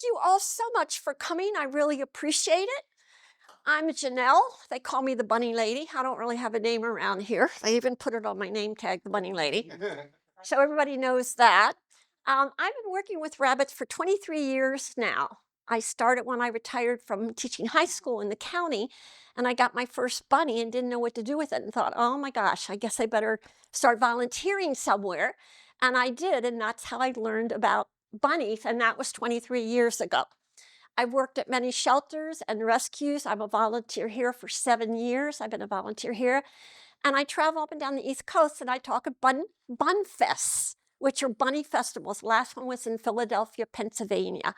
thank you all so much for coming. I really appreciate it. I'm Janelle. They call me the bunny lady. I don't really have a name around here. They even put it on my name tag, the bunny lady. So everybody knows that. I've been working with rabbits for 23 years now. I started when I retired from teaching high school in the county, and I got my first bunny and didn't know what to do with it and thought, oh my gosh, I guess I better start volunteering somewhere. And I did, and that's how I learned about bunnies, and that was 23 years ago. I've worked at many shelters and rescues. I'm a volunteer here for 7 years. I've been a volunteer here. And I travel up and down the East Coast, and I talk at bun fests, which are bunny festivals. The last one was in Philadelphia, Pennsylvania.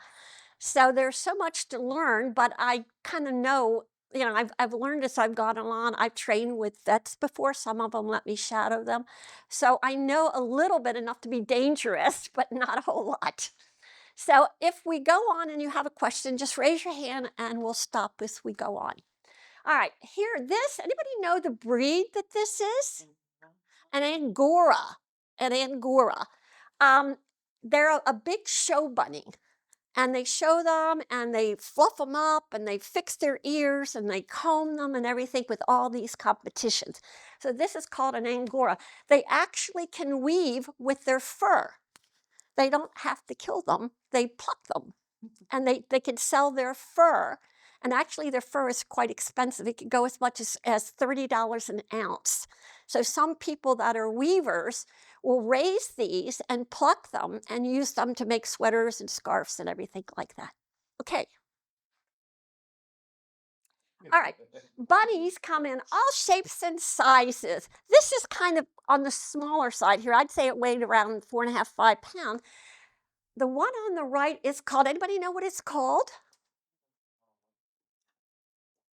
So there's so much to learn, but I kind of know, I've learned as I've gone along. I've trained with vets before. Some of them let me shadow them. So I know a little bit, enough to be dangerous, but not a whole lot. So if we go on and you have a question, just raise your hand and we'll stop as we go on. All right, here, anybody know the breed that this is? An Angora, they're a big show bunny, and they show them and they fluff them up and they fix their ears and they comb them and everything with all these competitions. So this is called an Angora. They actually can weave with their fur. They don't have to kill them, they pluck them, and they can sell their fur. And actually their fur is quite expensive. It can go as much as $30 an ounce. So some people that are weavers will raise these and pluck them and use them to make sweaters and scarves and everything like that. Okay. All right, bunnies come in all shapes and sizes. This is kind of on the smaller side here. I'd say it weighed around 4.5, 5 pounds. The one on the right is called, anybody know what it's called?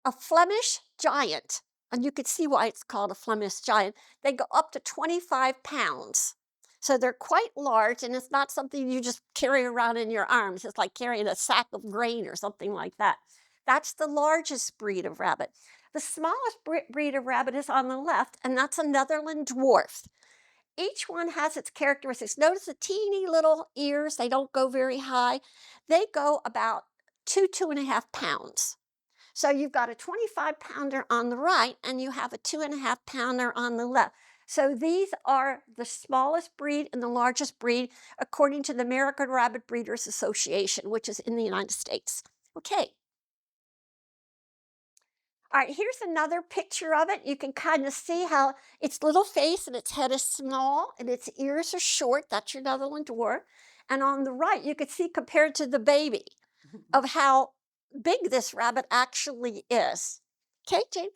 A Flemish giant. And you could see why it's called a Flemish giant. They go up to 25 pounds. So they're quite large, and it's not something you just carry around in your arms. It's like carrying a sack of grain or something like that. That's the largest breed of rabbit. The smallest breed of rabbit is on the left, and that's a Netherland dwarf. Each one has its characteristics. Notice the teeny little ears. They don't go very high. They go about 2.5 pounds. So you've got a 25-pounder on the right, and you have a 2.5-pounder on the left. So these are the smallest breed and the largest breed, according to the American Rabbit Breeders Association, which is in the United States. Okay. All right, here's another picture of it. You can kind of see how its little face and its head is small and its ears are short. That's your Netherland dwarf. And on the right, you can see compared to the baby of how big this rabbit actually is. Okay, James?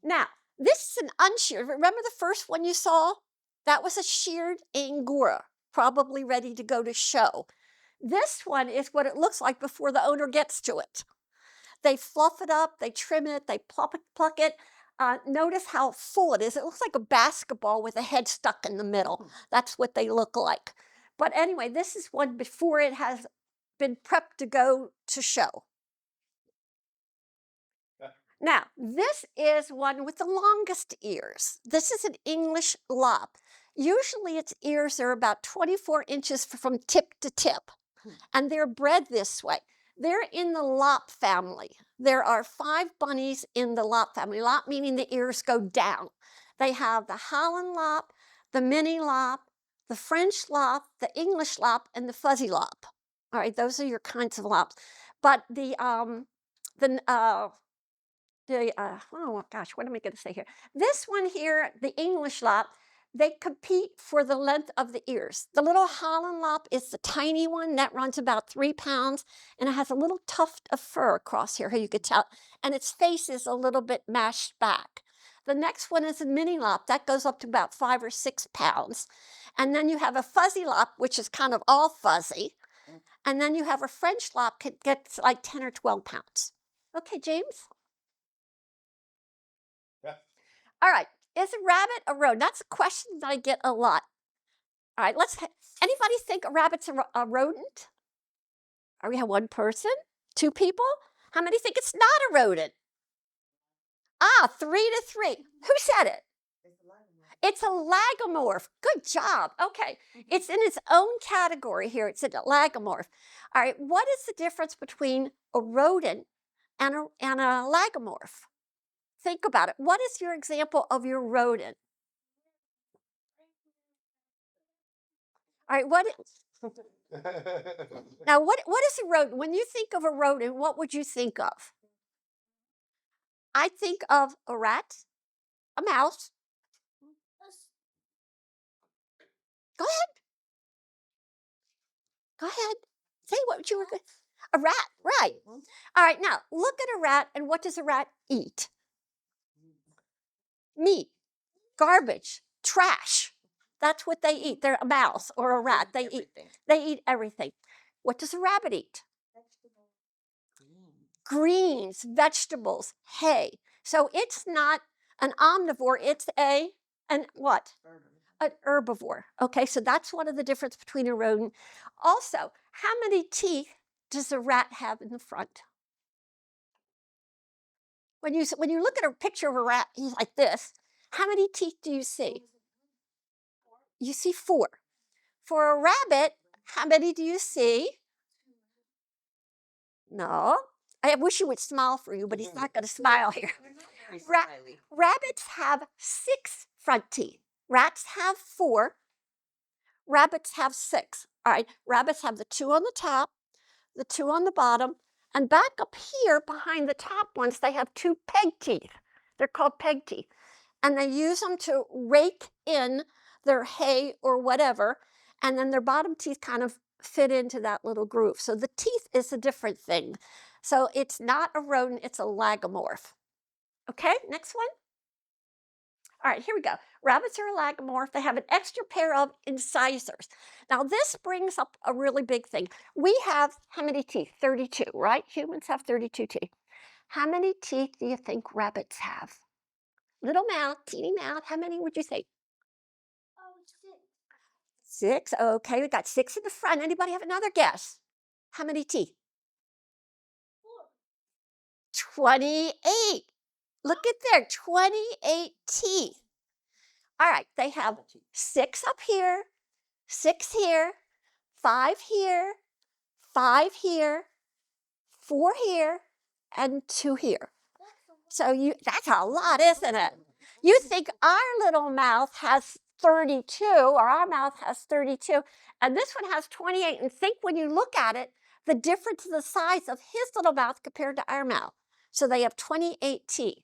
Now, this is an unsheared. Remember the first one you saw? That was a sheared Angora, probably ready to go to show. This one is what it looks like before the owner gets to it. They fluff it up, they trim it, they pluck it. Notice how full it is. It looks like a basketball with a head stuck in the middle. That's what they look like. But anyway, this is one before it has been prepped to go to show. Now, this is one with the longest ears. This is an English lop. Usually its ears are about 24 inches from tip to tip, and they're bred this way. They're in the lop family. There are 5 bunnies in the lop family. Lop meaning the ears go down. They have the Holland lop, the mini lop, the French lop, the English lop, and the fuzzy lop. All right, those are your kinds of lops. But oh gosh, what am I going to say here? This one here, the English lop, they compete for the length of the ears. The little Holland lop is the tiny one that runs about 3 pounds, and it has a little tuft of fur across here, you could tell, and its face is a little bit mashed back. The next one is a mini lop. That goes up to about 5 or 6 pounds. And then you have a fuzzy lop, which is kind of all fuzzy. And then you have a French lop that gets like 10 or 12 pounds. Okay, James? Yeah. All right. Is a rabbit a rodent? That's a question that I get a lot. All right, anybody think a rabbit's a rodent? Are we have 1 person? 2 people? How many think it's not a rodent? 3 to 3. Who said it? It's a lagomorph. Good job. Okay. It's in its own category here. It's a lagomorph. All right. What is the difference between a rodent and a lagomorph? Think about it. What is your example of your rodent? All right. Now, what is a rodent? When you think of a rodent, what would you think of? I think of a rat, a mouse. Go ahead. Go ahead. Say what you were good. A rat, right. All right, now look at a rat, and what does a rat eat? Meat, garbage, trash. That's what they eat. They're a mouse or a rat. They eat everything. What does a rabbit eat? Greens, vegetables, hay. So it's not an omnivore, it's an what? An herbivore. Okay, so that's one of the difference between a rodent. Also, how many teeth does a rat have in the front? When you look at a picture of a rat, he's like this. How many teeth do you see? You see 4. For a rabbit, how many do you see? No. I wish he would smile for you, but he's not going to smile here. Rabbits have 6 front teeth. Rats have 4. Rabbits have 6. All right. Rabbits have the 2 on the top, the 2 on the bottom, and back up here behind the top ones, they have 2 peg teeth. They're called peg teeth. And they use them to rake in their hay or whatever, and then their bottom teeth kind of fit into that little groove. So the teeth is a different thing. So it's not a rodent, it's a lagomorph. Okay, next one. All right, here we go. Rabbits are a lagomorph. They have an extra pair of incisors. Now, this brings up a really big thing. We have how many teeth? 32, right? Humans have 32 teeth. How many teeth do you think rabbits have? Little mouth, teeny mouth. How many would you say? 6. Okay, we got 6 in the front. Anybody have another guess? How many teeth? 28. Look at there, 28 teeth. All right, they have 6 up here, 6 here, 5 here, 5 here, 4 here, and 2 here. So that's a lot, isn't it? You think our little mouth has 32, or our mouth has 32, and this one has 28. And think when you look at it, the difference in the size of his little mouth compared to our mouth. So they have 28 teeth.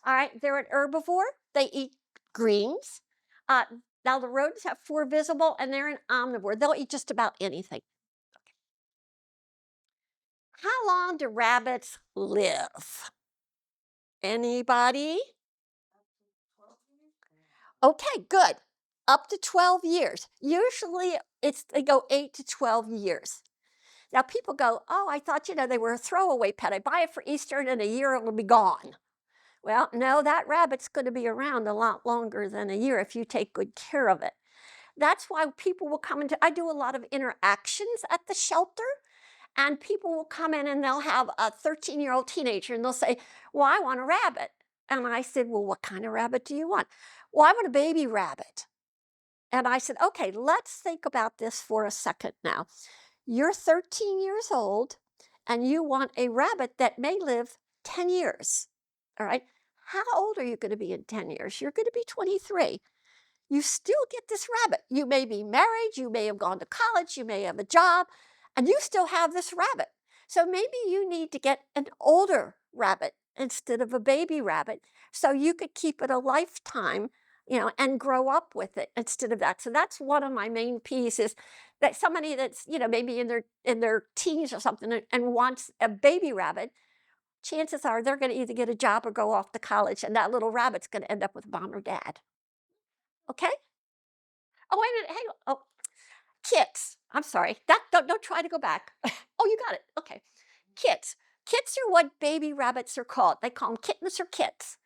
All right, they're an herbivore. They eat greens. Now the rodents have 4 visible, and they're an omnivore. They'll eat just about anything. How long do rabbits live? Anybody? Okay, good. Up to 12 years. Usually they go 8 to 12 years. Now people go, oh, I thought, they were a throwaway pet. I buy it for Easter and in a year it'll be gone. Well, no, that rabbit's going to be around a lot longer than a year if you take good care of it. That's why people will come into, I do a lot of interactions at the shelter, and people will come in and they'll have a 13-year-old teenager and they'll say, well, I want a rabbit. And I said, well, what kind of rabbit do you want? Well, I want a baby rabbit. And I said, okay, let's think about this for a second now. You're 13 years old and you want a rabbit that may live 10 years. All right. How old are you going to be in 10 years? You're going to be 23. You still get this rabbit. You may be married, you may have gone to college, you may have a job, and you still have this rabbit. So maybe you need to get an older rabbit instead of a baby rabbit so you could keep it a lifetime, and grow up with it instead of that. So that's one of my main pieces, that somebody that's, maybe in their teens or something and wants a baby rabbit, chances are they're going to either get a job or go off to college, and that little rabbit's going to end up with mom or dad. Okay? Oh, wait a minute. Hang on. Oh, kits. I'm sorry. Don't try to go back. Oh, you got it. Okay. Kits. Kits are what baby rabbits are called. They call them kittens or kits.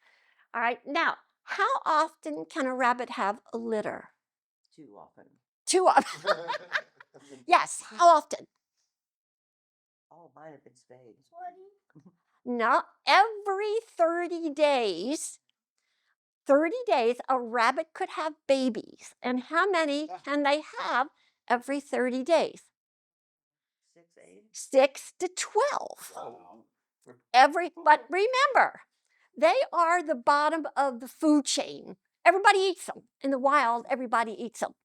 All right. Now, how often can a rabbit have a litter? Too often. Too often. Yes. How often? Oh, mine have been spayed. No, every 30 days, 30 days, a rabbit could have babies. And how many can they have every 30 days? 6, 8. 6 to 12. But remember, they are the bottom of the food chain. Everybody eats them. In the wild, everybody eats them.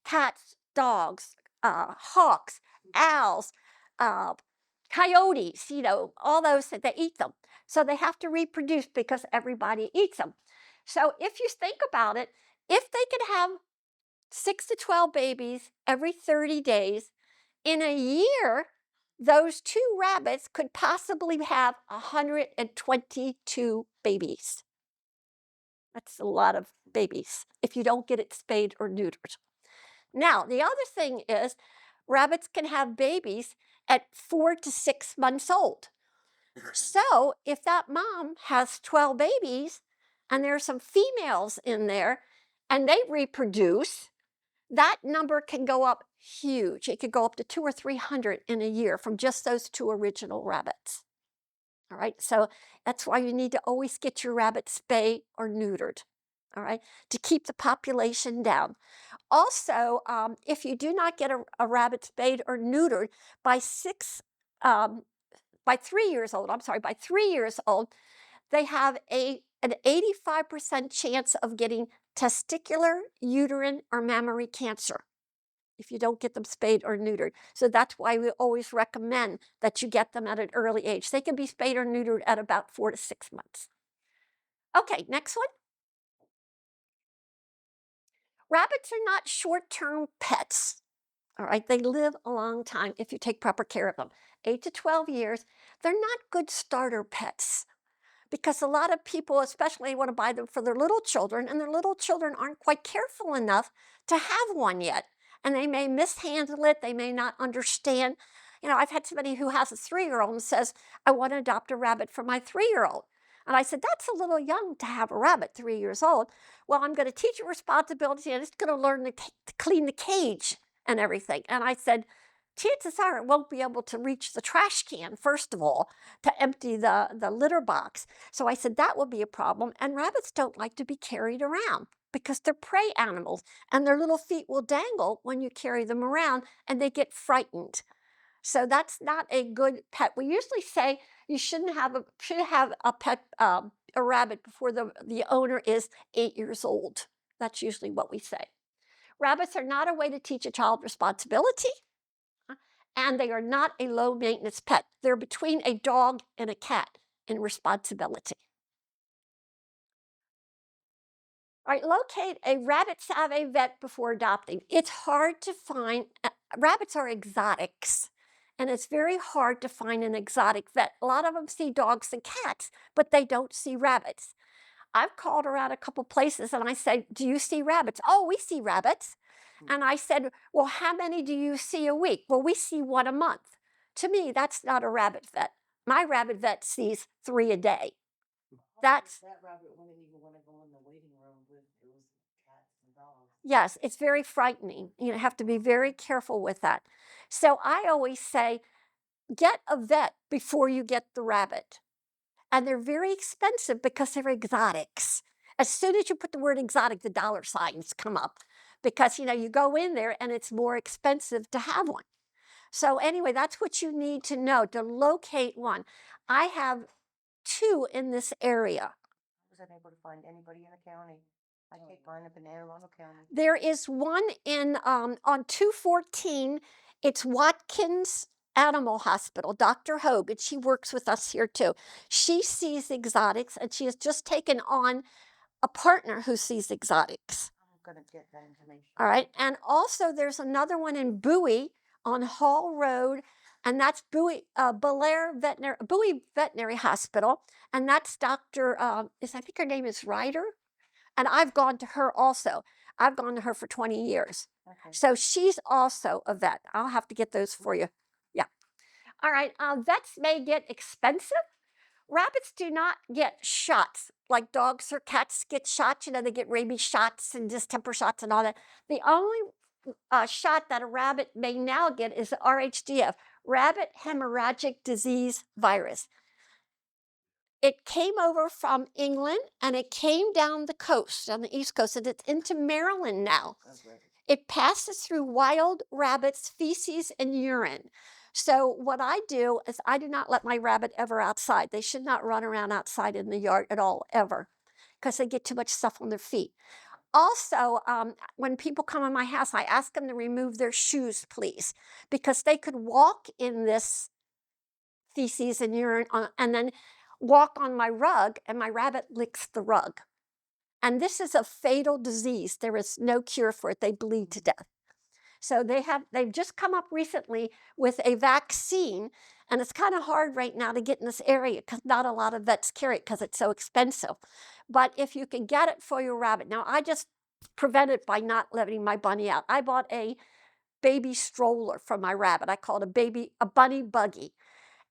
Cats, dogs, hawks, owls, uh, coyotes, all those, they eat them. So they have to reproduce because everybody eats them. So if you think about it, if they could have 6 to 12 babies every 30 days, in a year, those 2 rabbits could possibly have 122 babies. That's a lot of babies if you don't get it spayed or neutered. Now, the other thing is rabbits can have babies at 4 to 6 months old. So if that mom has 12 babies and there's some females in there and they reproduce, that number can go up huge. It could go up to 200 or 300 in a year from just those 2 original rabbits. All right, so that's why you need to always get your rabbit spayed or neutered, all right, to keep the population down. Also, if you do not get a rabbit spayed or neutered by by 3 years old, by 3 years old, they have an 85% chance of getting testicular, uterine, or mammary cancer if you don't get them spayed or neutered. So that's why we always recommend that you get them at an early age. They can be spayed or neutered at about 4 to 6 months. Okay, next one. Rabbits are not short-term pets. All right, they live a long time if you take proper care of them. 8 to 12 years. They're not good starter pets because a lot of people, especially, want to buy them for their little children, and their little children aren't quite careful enough to have one yet. And they may mishandle it, they may not understand. I've had somebody who has a 3-year-old and says, I want to adopt a rabbit for my 3-year-old. And I said, that's a little young to have a rabbit, 3 years old. Well, I'm going to teach you responsibility and it's going to learn to clean the cage and everything. And I said, chances are it won't be able to reach the trash can, first of all, to empty the litter box. So I said that will be a problem. And rabbits don't like to be carried around because they're prey animals and their little feet will dangle when you carry them around and they get frightened. So that's not a good pet. We usually say you should have a pet, a rabbit, before the owner is 8 years old. That's usually what we say. Rabbits are not a way to teach a child responsibility, and they are not a low maintenance pet. They're between a dog and a cat in responsibility. All right, locate a rabbit savvy vet before adopting. It's hard to find, rabbits are exotics, and it's very hard to find an exotic vet. A lot of them see dogs and cats, but they don't see rabbits. I've called around a couple places and I said, do you see rabbits? Oh, we see rabbits. And I said, well, how many do you see a week? Well, we see 1 a month. To me, that's not a rabbit vet. My rabbit vet sees 3 a day. That's That rabbit wouldn't even want to go in the waiting room with those cats and dogs. Yes, it's very frightening. You have to be very careful with that. So I always say, get a vet before you get the rabbit. And they're very expensive because they're exotics. As soon as you put the word exotic, the dollar signs come up because, you go in there and it's more expensive to have one. So anyway, that's what you need to know to locate one. I have 2 in this area. I was unable to find anybody in the county. I can't find up in Anne Arundel County. There is one on 214. It's Watkins Animal Hospital, Dr. Hogan. She works with us here too. She sees exotics and she has just taken on a partner who sees exotics. I'm going to get that information. All right. And also there's another one in Bowie on Hall Road, and that's Bowie Veterinary Hospital. And that's Dr. I think her name is Ryder. And I've gone to her also. I've gone to her for 20 years. Okay. So she's also a vet. I'll have to get those for you. Yeah. All right. Vets may get expensive. Rabbits do not get shots like dogs or cats get shots. They get rabies shots and distemper shots and all that. The only shot that a rabbit may now get is the RHDF, rabbit hemorrhagic disease virus. It came over from England and it came down the coast, on the East Coast, and it's into Maryland now. It passes through wild rabbits' feces and urine. So what I do is I do not let my rabbit ever outside. They should not run around outside in the yard at all, ever, because they get too much stuff on their feet. Also, when people come in my house, I ask them to remove their shoes, please, because they could walk in this feces and urine and then walk on my rug, and my rabbit licks the rug. And this is a fatal disease. There is no cure for it. They bleed to death. So they've just come up recently with a vaccine, and it's kind of hard right now to get in this area because not a lot of vets carry it because it's so expensive. But if you can get it for your rabbit, now I just prevent it by not letting my bunny out. I bought a baby stroller for my rabbit. I call it a bunny buggy,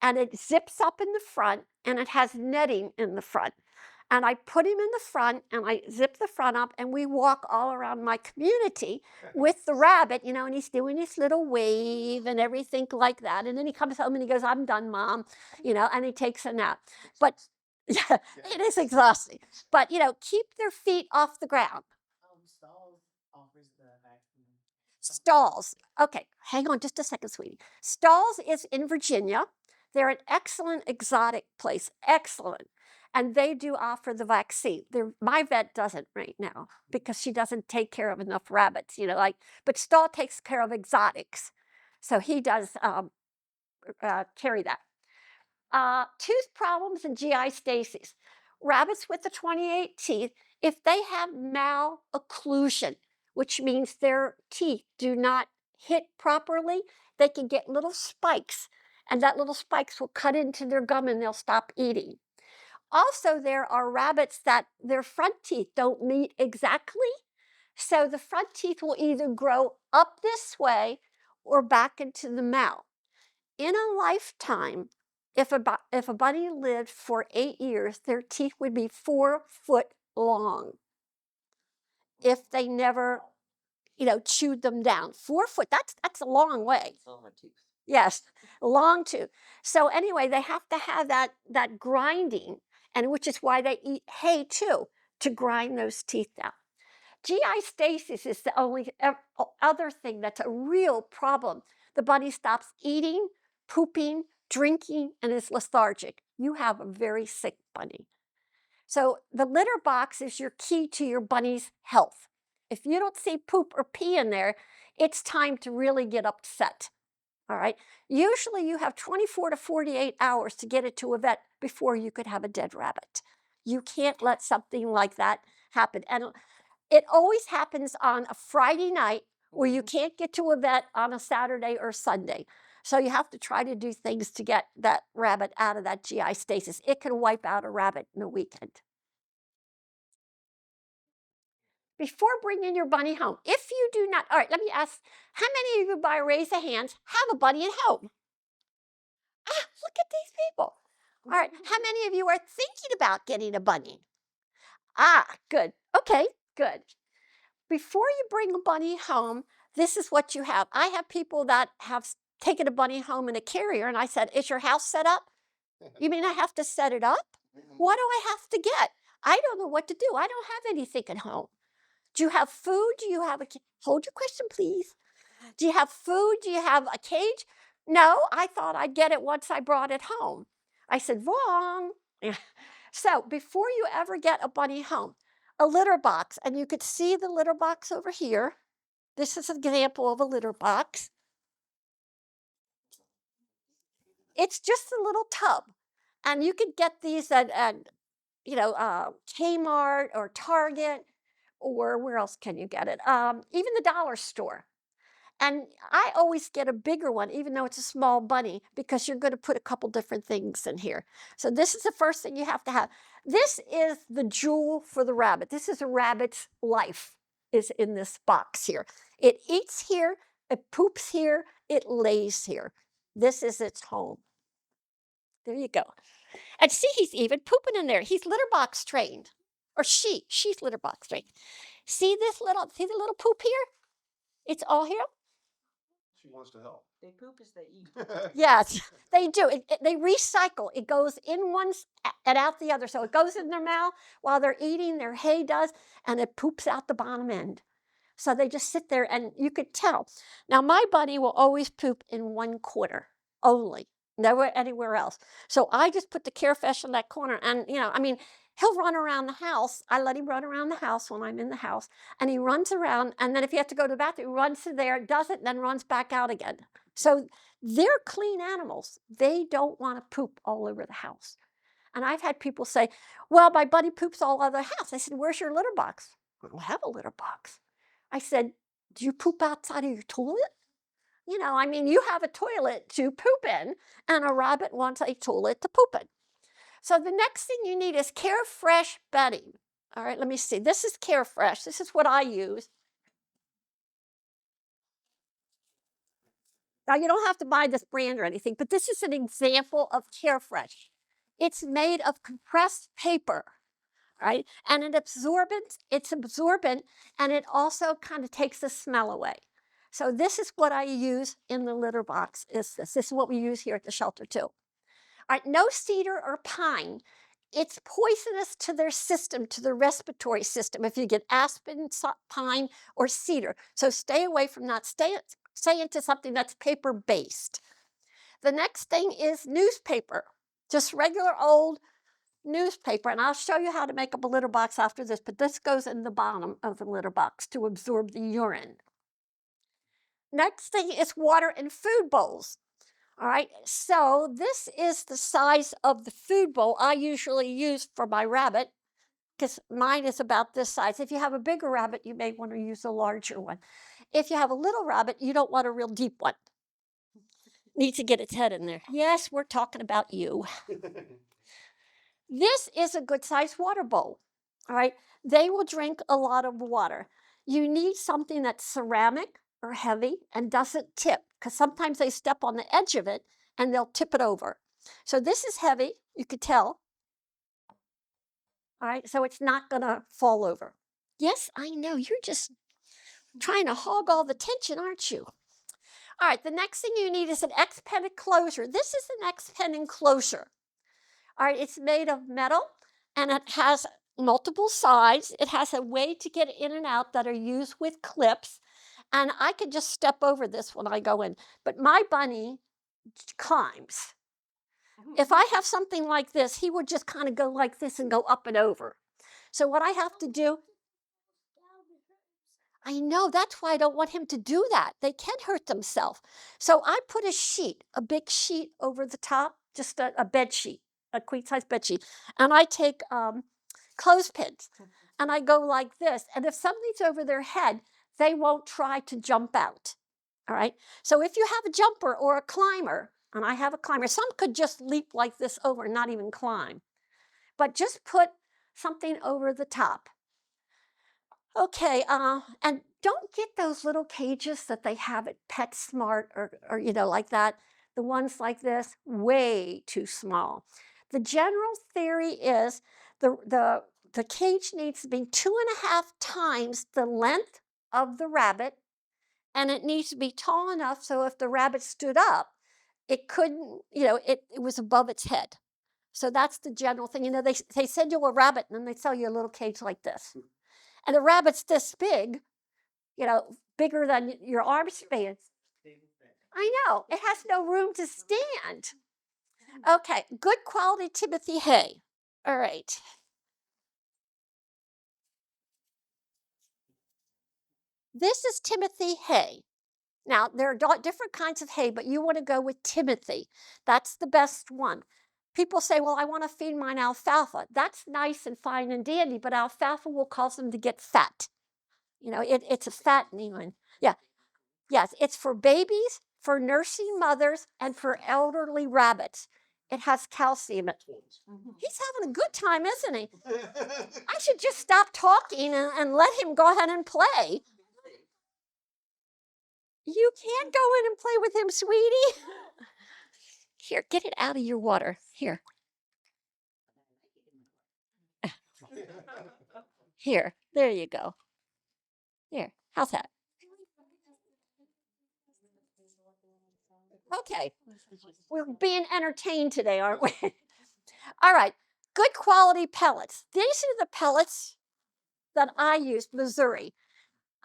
and it zips up in the front and it has netting in the front. And I put him in the front and I zip the front up and we walk all around my community with the rabbit, and he's doing his little wave and everything like that. And then he comes home and he goes, "I'm done, Mom," and he takes a nap. But yeah, it is exhausting. But, keep their feet off the ground. Stalls. Okay, hang on just a second, sweetie. Stalls is in Virginia. They're an excellent exotic place. Excellent. And they do offer the vaccine. My vet doesn't right now because she doesn't take care of enough rabbits, but Stall takes care of exotics. So he does carry that. Tooth problems and GI stasis. Rabbits with the 28 teeth, if they have malocclusion, which means their teeth do not hit properly, they can get little spikes, and that little spikes will cut into their gum and they'll stop eating. Also, there are rabbits that their front teeth don't meet exactly, so the front teeth will either grow up this way or back into the mouth. In a lifetime, if a bunny lived for 8 years, their teeth would be 4 foot long if they never, chewed them down. 4 foot, that's a long way. Yes, long tooth. So anyway, they have to have that grinding, and which is why they eat hay too, to grind those teeth down. GI stasis is the only other thing that's a real problem. The bunny stops eating, pooping, drinking, and is lethargic. You have a very sick bunny. So the litter box is your key to your bunny's health. If you don't see poop or pee in there, it's time to really get upset. All right. Usually you have 24 to 48 hours to get it to a vet before you could have a dead rabbit. You can't let something like that happen. And it always happens on a Friday night where you can't get to a vet on a Saturday or Sunday. So you have to try to do things to get that rabbit out of that GI stasis. It can wipe out a rabbit in a weekend. Before bringing your bunny home, if you do not, all right, let me ask, how many of you by raise of hands have a bunny at home? Look at these people. All right, how many of you are thinking about getting a bunny? Good. Okay, good. Before you bring a bunny home, this is what you have. I have people that have taken a bunny home in a carrier, and I said, "Is your house set up?" "You mean I have to set it up? What do I have to get? I don't know what to do. I don't have anything at home." "Do you have food? Do you have hold your question, please. Do you have food? Do you have a cage?" "No, I thought I'd get it once I brought it home." I said, "Wrong." So before you ever get a bunny home, a litter box, and you could see the litter box over here. This is an example of a litter box. It's just a little tub, and you could get these at Kmart or Target, or where else can you get it? Even the dollar store. And I always get a bigger one, even though it's a small bunny, because you're going to put a couple different things in here. So this is the first thing you have to have. This is the jewel for the rabbit. This is a rabbit's life, is in this box here. It eats here, it poops here, it lays here. This is its home. There you go. And see, he's even pooping in there. He's litter box trained. Or she's litter box trained. See the little poop here? It's all here. she wants to help. They poop as they eat. Yes, they do. They recycle. It goes in one and out the other. So it goes in their mouth while they're eating, their hay does, and it poops out the bottom end. So they just sit there and you could tell. Now, my bunny will always poop in one quarter only, never anywhere else. So I just put the Carefresh in that corner. And, he'll run around the house. I let him run around the house when I'm in the house. And he runs around. And then if he has to go to the bathroom, he runs to there, does it, then runs back out again. So they're clean animals. They don't want to poop all over the house. And I've had people say, well, my bunny poops all over the house. I said, where's your litter box? I don't have a litter box. I said, do you poop outside of your toilet? You have a toilet to poop in, and a rabbit wants a toilet to poop in. So the next thing you need is Carefresh bedding. All right, let me see. This is Carefresh. This is what I use. Now, you don't have to buy this brand or anything, but this is an example of Carefresh. It's made of compressed paper, right? And it's absorbent, and it also kind of takes the smell away. So this is what I use in the litter box. This is what we use here at the shelter too. All right, no cedar or pine. It's poisonous to their system, to the respiratory system, if you get aspen, pine, or cedar. So stay away from that. Stay into something that's paper-based. The next thing is newspaper, just regular old newspaper. And I'll show you how to make up a litter box after this, but this goes in the bottom of the litter box to absorb the urine. Next thing is water and food bowls. All right, so this is the size of the food bowl I usually use for my rabbit, because mine is about this size. If you have a bigger rabbit, you may want to use a larger one. If you have a little rabbit, you don't want a real deep one. Needs to get its head in there. Yes, we're talking about you. This is a good sized water bowl. All right, they will drink a lot of water. You need something that's ceramic or heavy and doesn't tip, because sometimes they step on the edge of it and they'll tip it over. So this is heavy, you could tell. All right, so it's not gonna fall over. Yes, I know, you're just trying to hog all the tension, aren't you? All right, the next thing you need is an X-Pen enclosure. This is an X-Pen enclosure. All right, it's made of metal and it has multiple sides. It has a way to get in and out that are used with clips. And I could just step over this when I go in. But my bunny climbs. If I have something like this, he would just kind of go like this and go up and over. So what I have to do, I know, that's why I don't want him to do that. They can hurt themselves. So I put a big sheet over the top, just a bed sheet, a queen-size bed sheet. And I take clothespins and I go like this. And if something's over their head, they won't try to jump out. All right. So if you have a jumper or a climber, and I have a climber, some could just leap like this over and not even climb. But just put something over the top. Okay, and don't get those little cages that they have at PetSmart or like that. The ones like this, way too small. The general theory is the cage needs to be 2.5 times the length of the rabbit, and it needs to be tall enough so if the rabbit stood up, it couldn't, it was above its head. So that's the general thing. They send you a rabbit and then they sell you a little cage like this. And the rabbit's this big, bigger than your arm span. I know, it has no room to stand. Okay, good quality Timothy hay. All right. This is Timothy hay. Now, there are different kinds of hay, but you want to go with Timothy. That's the best one. People say, well, I want to feed mine alfalfa. That's nice and fine and dandy, but alfalfa will cause them to get fat. It's a fattening one. Yeah. Yes, it's for babies, for nursing mothers, and for elderly rabbits. It has calcium. He's having a good time, isn't he? I should just stop talking and let him go ahead and play. You can't go in and play with him, sweetie. Here, get it out of your water. Here. Here, there you go. Here, how's that? Okay, we're being entertained today, aren't we? All right, good quality pellets. These are the pellets that I use, Missouri.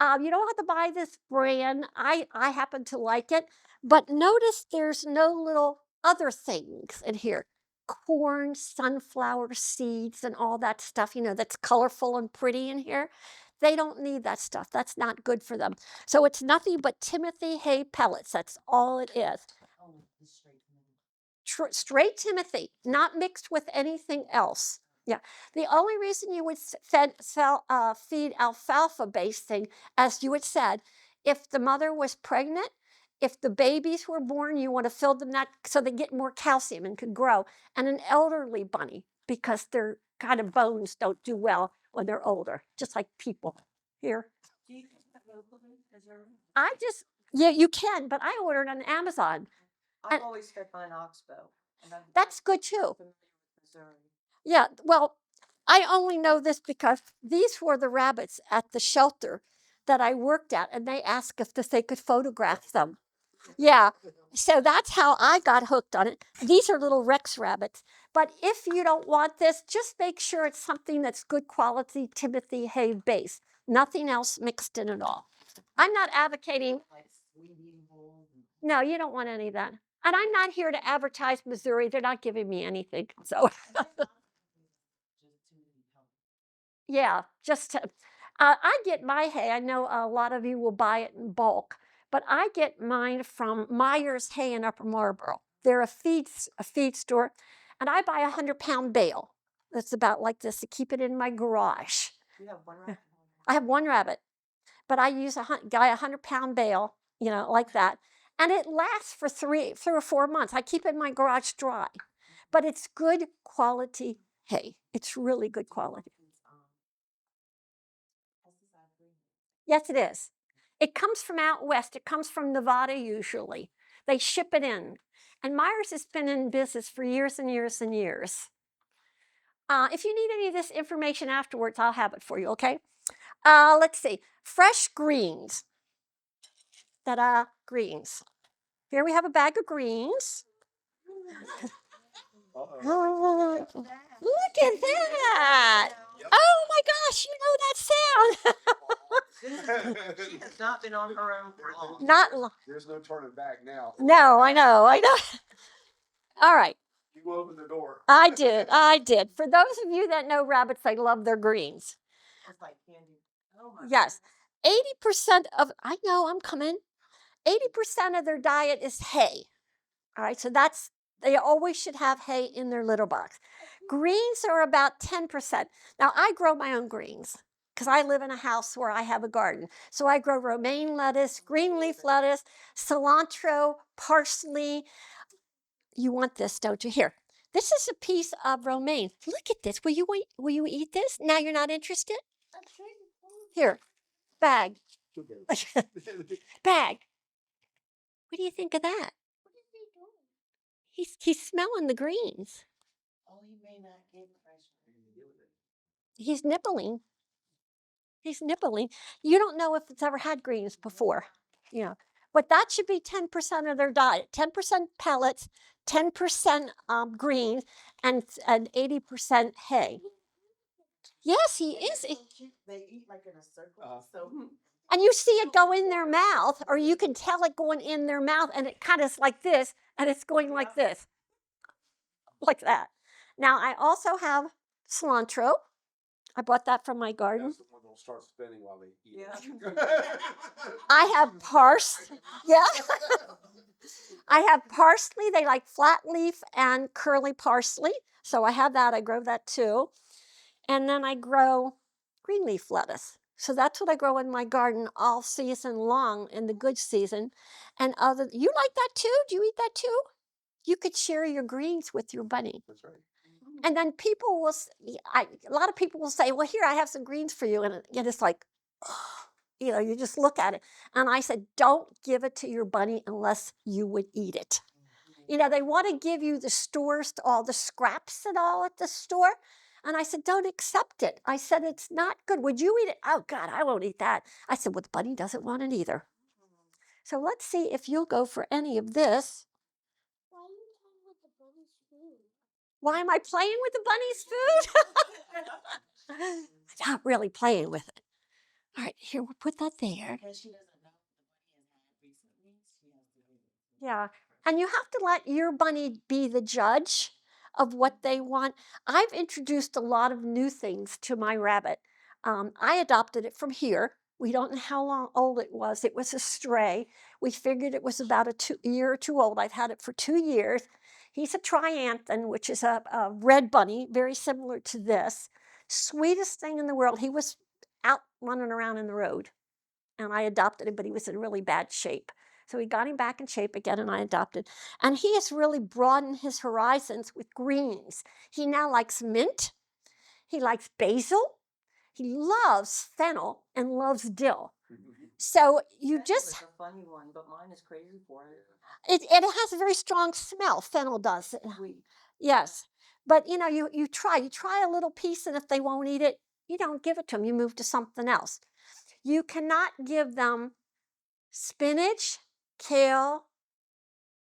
You don't have to buy this brand. I happen to like it, but notice there's no little other things in here. Corn, sunflower seeds, and all that stuff, that's colorful and pretty in here. They don't need that stuff. That's not good for them. So it's nothing but Timothy hay pellets. That's all it is. Straight Timothy, not mixed with anything else. Yeah, the only reason you would feed alfalfa-based thing, as you had said, if the mother was pregnant, if the babies were born, you want to fill them that so they get more calcium and can grow. And an elderly bunny, because their kind of bones don't do well when they're older, just like people. Here. Yeah, you can, but I ordered on Amazon. I've always fed mine oxbow. That's good too. Yeah, well, I only know this because these were the rabbits at the shelter that I worked at, and they asked if they could photograph them. Yeah, so that's how I got hooked on it. These are little Rex rabbits. But if you don't want this, just make sure it's something that's good quality Timothy hay base. Nothing else mixed in at all. I'm not advocating. No, you don't want any of that. And I'm not here to advertise Missouri. They're not giving me anything. So, yeah, I get my hay. I know a lot of you will buy it in bulk, but I get mine from Myers Hay in Upper Marlboro. They're a feed store, and I buy 100-pound bale. That's about like this to keep it in my garage. You have one rabbit? I have one rabbit, but I use a 100-pound bale, like that. And it lasts for 3 or 4 months. I keep it in my garage dry, but it's good quality hay. It's really good quality. Yes, it is. It comes from out west. It comes from Nevada usually. They ship it in. And Myers has been in business for years and years and years. If you need any of this information afterwards, I'll have it for you, okay? Let's see. Fresh greens. Ta-da, greens. Here we have a bag of greens. Oh, look at that. Oh my gosh, you know that sound. She has not been on her own for long. There's no turning back now. No, I know. All right. You opened the door. I did. For those of you that know rabbits, they love their greens. It's like candy. Oh my Yes. 80% of, I know, I'm coming. 80% of their diet is hay. All right, so they always should have hay in their litter box. Greens are about 10%. Now, I grow my own greens because I live in a house where I have a garden. So I grow romaine lettuce, green leaf lettuce, cilantro, parsley. You want this, don't you? Here, this is a piece of romaine. Look at this. Will you eat this? Now you're not interested? Here, bag. Bag. What do you think of that? He's smelling the greens. Oh, he may not get fresh. He's nibbling. You don't know if it's ever had greens before, but that should be 10% of their diet. 10% pellets, 10% greens, and 80% hay. Yes, he is. They eat like in a circle. So. And you see it go in their mouth, or you can tell it going in their mouth, and it kind of is like this, and it's going like this, like that. Now, I also have cilantro. I bought that from my garden. That's the one that'll start spinning while they eat. Yeah. I have parsley. Yeah. I have parsley. They like flat leaf and curly parsley. So I have that. I grow that too. And then I grow green leaf lettuce. So that's what I grow in my garden all season long in the good season. And you like that too? Do you eat that too? You could share your greens with your bunny. That's right. And then a lot of people will say, well, here, I have some greens for you. And it's like, you just look at it. And I said, don't give it to your bunny unless you would eat it. They want to give you the stores, all the scraps and all at the store. And I said, don't accept it. I said, it's not good. Would you eat it? Oh, God, I won't eat that. I said, well, the bunny doesn't want it either. So let's see if you'll go for any of this. Why am I playing with the bunny's food? Not really playing with it. All right, here, we'll put that there. Yeah, and you have to let your bunny be the judge of what they want. I've introduced a lot of new things to my rabbit. I adopted it from here. We don't know how long old it was. It was a stray. We figured it was about a year or two old. I've had it for 2 years. He's a trianthan, which is a red bunny, very similar to this. Sweetest thing in the world. He was out running around in the road, and I adopted him, but he was in really bad shape. So we got him back in shape again, and I adopted. And he has really broadened his horizons with greens. He now likes mint. He likes basil. He loves fennel and loves dill. So you That just, was a funny one, but mine is crazy for it. it has a very strong smell. Fennel does. Sweet. Yes. But you try a little piece, and if they won't eat it, you don't give it to them. You move to something else. You cannot give them spinach, kale,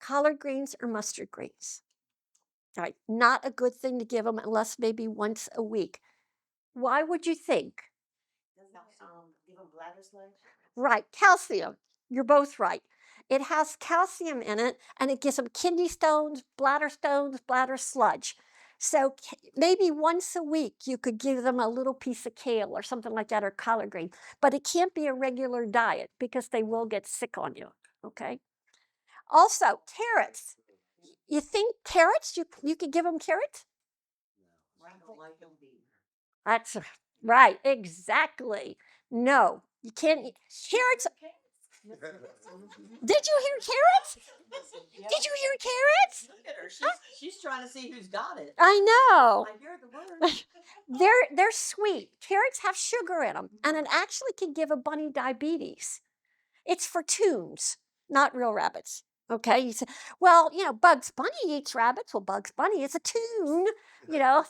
collard greens, or mustard greens. All right, not a good thing to give them unless maybe once a week. Why would you think? Give them bladder sludge? Right, calcium. You're both right. It has calcium in it, and it gives them kidney stones, bladder sludge. So maybe once a week you could give them a little piece of kale or something like that, or collard green. But it can't be a regular diet because they will get sick on you, okay? Also, carrots. You think carrots? You could give them carrots? I don't like them. That's right, exactly. No, you can't eat carrots. Did you hear carrots? Did you hear carrots? Look at her. She's trying to see who's got it. I know. I hear the word. They're sweet. Carrots have sugar in them, and it actually can give a bunny diabetes. It's for tunes, not real rabbits. Okay, you say, well, Bugs Bunny eats rabbits. Well, Bugs Bunny is a tune, you know.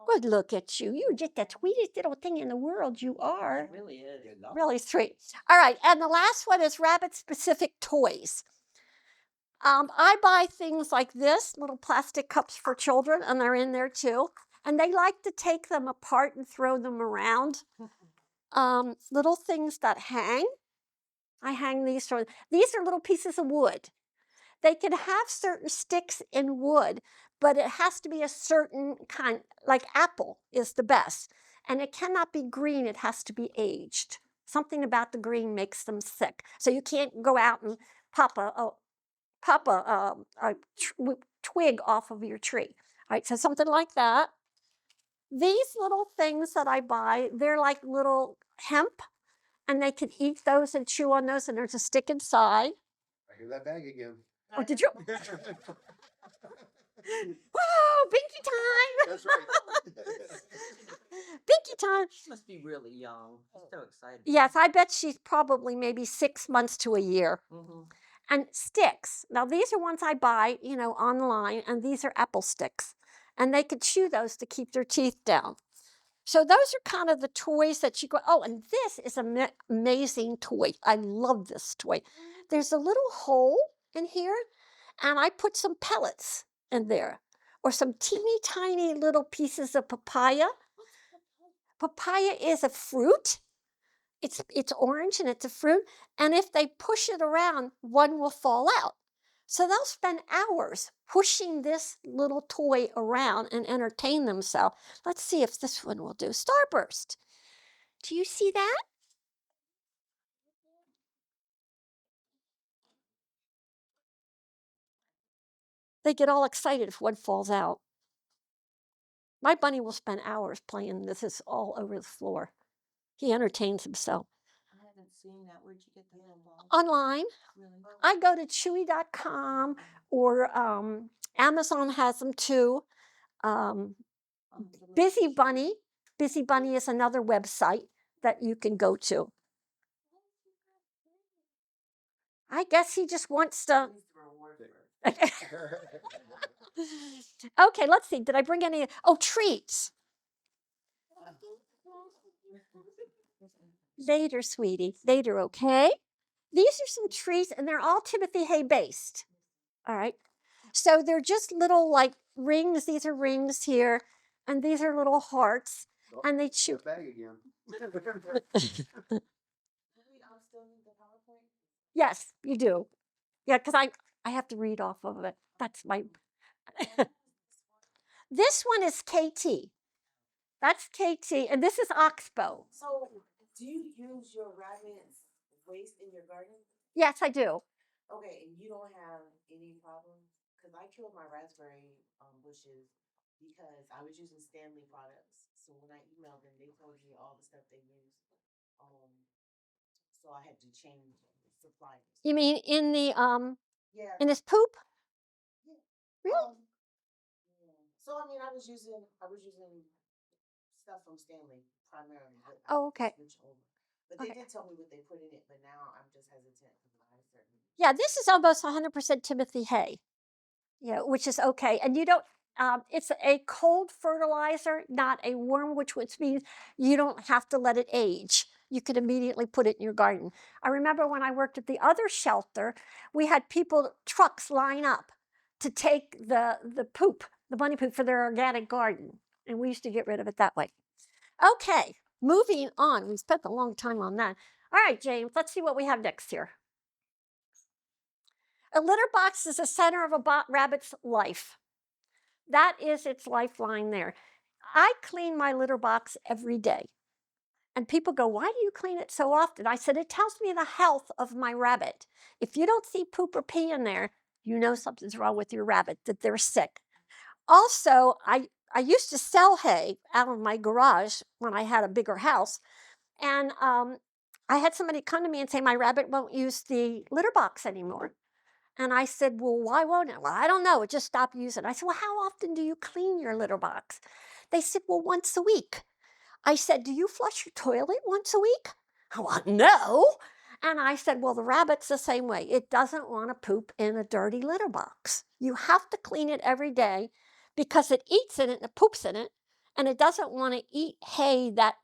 Good look at you. You're just the sweetest little thing in the world. You are. It really is. Really sweet. All right, and the last one is rabbit-specific toys. I buy things like this, little plastic cups for children, and they're in there too. And they like to take them apart and throw them around. Little things that hang. I hang these for, these are little pieces of wood. They can have certain sticks in wood, but it has to be a certain kind, like apple is the best. And it cannot be green, it has to be aged. Something about the green makes them sick. So you can't go out and pop a twig off of your tree. All right, so something like that. These little things that I buy, they're like little hemp, and they can eat those and chew on those, and there's a stick inside. I hear that bag again. Oh, did you? Whoa, binky time! That's right. Binky time. She must be really young. She's so excited. Yes, I bet she's probably maybe 6 months to a year. Mm-hmm. And sticks. Now, these are ones I buy, online, and these are apple sticks. And they could chew those to keep their teeth down. So those are kind of the toys that you go, oh, and this is an amazing toy. I love this toy. There's a little hole in here, and I put some pellets in there, or some teeny tiny little pieces of papaya. Papaya is a fruit. It's orange and it's a fruit. And if they push it around, one will fall out. So they'll spend hours pushing this little toy around and entertain themselves. Let's see if this one will do. Starburst. Do you see that? They get all excited if one falls out. My bunny will spend hours playing this all over the floor. He entertains himself. I haven't seen that. Where'd you get that from? Online. Really? I go to chewy.com, or Amazon has them too. Busy Bunny. Busy Bunny is another website that you can go to. I guess he just wants to. Okay, let's see. Did I bring any? Oh, treats. Later, sweetie. Later, okay? These are some treats, and they're all Timothy Hay based. All right. So they're just little like rings. These are rings here, and these are little hearts, Oh, and they chew. the bag again. Yes, you do. Yeah, because I have to read off of it. That's my. This one is KT. That's KT, and this is Oxbow. So, do you use your rabbit's waste in your garden? Yes, I do. Okay, and you don't have any problems? Because I killed my raspberry bushes because I was using Stanley products. So when I emailed them, they told me all the stuff they used. Um, so I had to change suppliers. You mean Yeah. in his poop? Yeah. Really? Yeah. So I mean, I was using stuff from Stanley primarily, but I Oh, okay. switch over. But they Okay. did tell me what they put in it, but now I'm just hesitant to buy certain. Yeah, this is almost 100% Timothy hay. Yeah, which is okay. And you don't. It's a cold fertilizer, not a warm, which means you don't have to let it age. You could immediately put it in your garden. I remember when I worked at the other shelter, we had trucks line up to take the poop, the bunny poop, for their organic garden, and we used to get rid of it that way. Okay, moving on. We spent a long time on that. All right, James, let's see what we have next here. A litter box is the center of a rabbit's life. That is its lifeline there. I clean my litter box every day. And people go, why do you clean it so often? I said, it tells me the health of my rabbit. If you don't see poop or pee in there, you know something's wrong with your rabbit, that they're sick. Also, I used to sell hay out of my garage when I had a bigger house. And I had somebody come to me and say, my rabbit won't use the litter box anymore. And I said, well, why won't it? Well, I don't know. It just stopped using it. I said, well, how often do you clean your litter box? They said, well, once a week. I said, do you flush your toilet once a week? Well, no. And I said, well, the rabbit's the same way. It doesn't want to poop in a dirty litter box. You have to clean it every day because it eats in it and it poops in it. And it doesn't want to eat hay that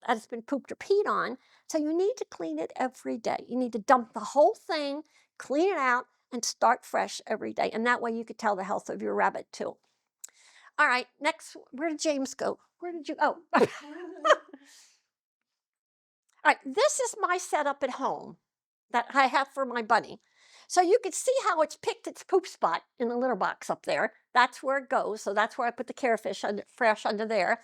has been pooped or peed on. So you need to clean it every day. You need to dump the whole thing, clean it out, and start fresh every day. And that way you could tell the health of your rabbit too. All right, next, where did James go? Where did you, oh. All right, this is my setup at home that I have for my bunny. So you can see how it's picked its poop spot in the litter box up there. That's where it goes. So that's where I put the carefish fresh under there.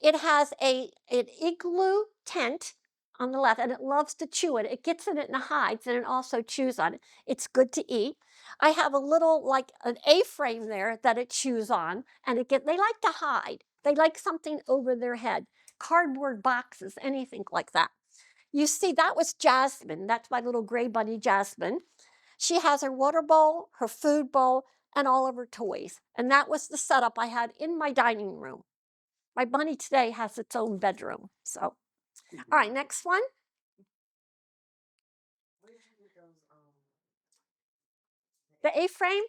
It has an igloo tent on the left, and it loves to chew it. It gets in it and hides, and it also chews on it. It's good to eat. I have a little, like an A-frame there that it chews on, and they like to hide. They like something over their head, cardboard boxes, anything like that. You see, that was Jasmine. That's my little gray bunny, Jasmine. She has her water bowl, her food bowl, and all of her toys. And that was the setup I had in my dining room. My bunny today has its own bedroom. So, all right, next one. The A-frame,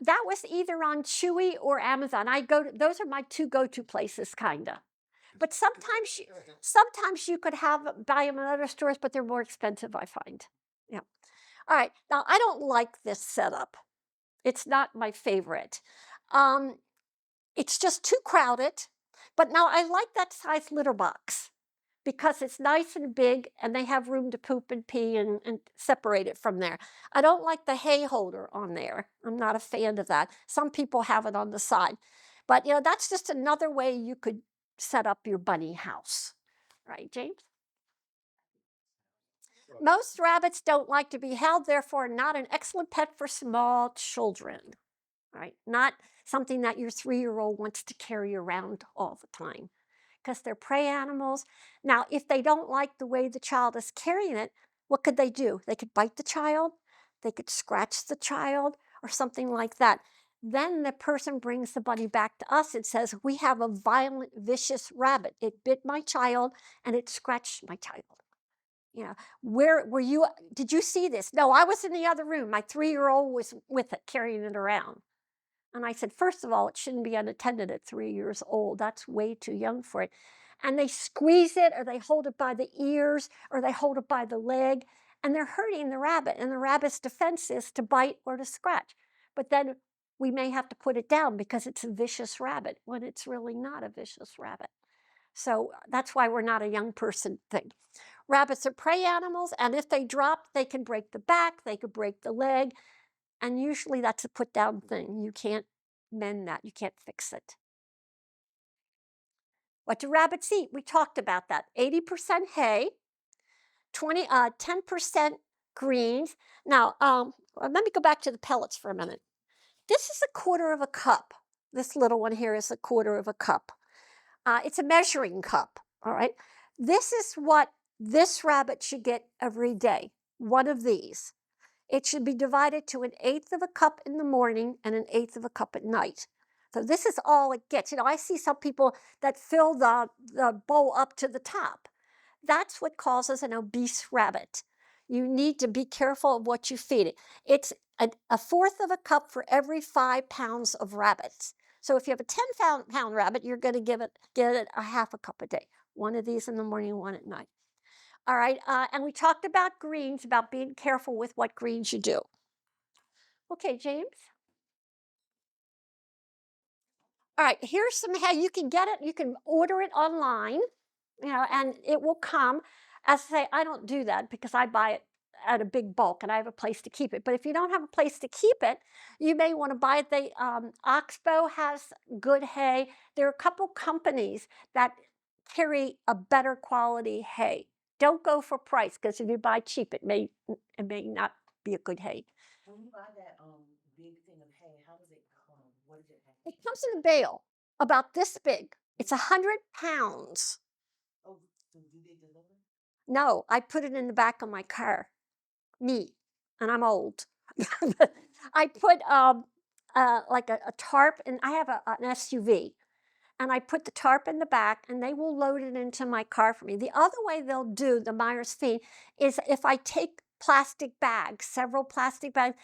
that was either on Chewy or Amazon. Those are my two go-to places, kinda. But sometimes you could buy them in other stores, but they're more expensive, I find. Yeah. All right. Now I don't like this setup. It's not my favorite. It's just too crowded. But now I like that size litter box because it's nice and big and they have room to poop and pee and separate it from there. I don't like the hay holder on there. I'm not a fan of that. Some people have it on the side. But, that's just another way you could set up your bunny house. Right, James? Most rabbits don't like to be held, therefore not an excellent pet for small children. Right? Not something that your 3-year-old wants to carry around all the time because they're prey animals. Now, if they don't like the way the child is carrying it, what could they do? They could bite the child, they could scratch the child, or something like that. Then the person brings the bunny back to us and says, we have a violent, vicious rabbit. It bit my child and it scratched my child. Where were you? Did you see this? No, I was in the other room. My 3-year-old was with it, carrying it around. And I said, first of all, it shouldn't be unattended at 3 years old. That's way too young for it. And they squeeze it, or they hold it by the ears, or they hold it by the leg, and they're hurting the rabbit. And the rabbit's defense is to bite or to scratch. But then we may have to put it down because it's a vicious rabbit when it's really not a vicious rabbit. So that's why we're not a young person thing. Rabbits are prey animals, and if they drop, they can break the back, they could break the leg, and usually that's a put down thing. You can't mend that, you can't fix it. What do rabbits eat? We talked about that. 80% hay, 10% greens. Now, let me go back to the pellets for a minute. This is a quarter of a cup. This little one here is a quarter of a cup. It's a measuring cup, all right? This is what this rabbit should get every day, one of these. It should be divided to 1/8 of a cup in the morning and 1/8 of a cup at night. So this is all it gets. You know, I see some people that fill the bowl up to the top. That's what causes an obese rabbit. You need to be careful of what you feed it. It's 1/4 of a cup for every 5 pounds of rabbits. So if you have a 10-pound rabbit, you're going to get it 1/2 a cup a day. One of these in the morning, one at night. All right, and we talked about greens, about being careful with what greens you do. Okay, James. All right, here's some hay. You can get it, you can order it online, you know, and it will come. As I say, I don't do that because I buy it at a big bulk and I have a place to keep it. But if you don't have a place to keep it, you may want to buy it. Oxbow has good hay. There are a couple companies that carry a better quality hay. Don't go for price, because if you buy cheap, it may not be a good hay. When you buy that big thing of hay, how does it come? What does it have? It comes in a bale about this big. It's 100 pounds. Oh, so do they deliver? No, I put it in the back of my car. Me, and I'm old. I put like a tarp, and I have an SUV, and I put the tarp in the back, and they will load it into my car for me. The other way they'll do the Myers feed is if I take plastic bags, several plastic bags,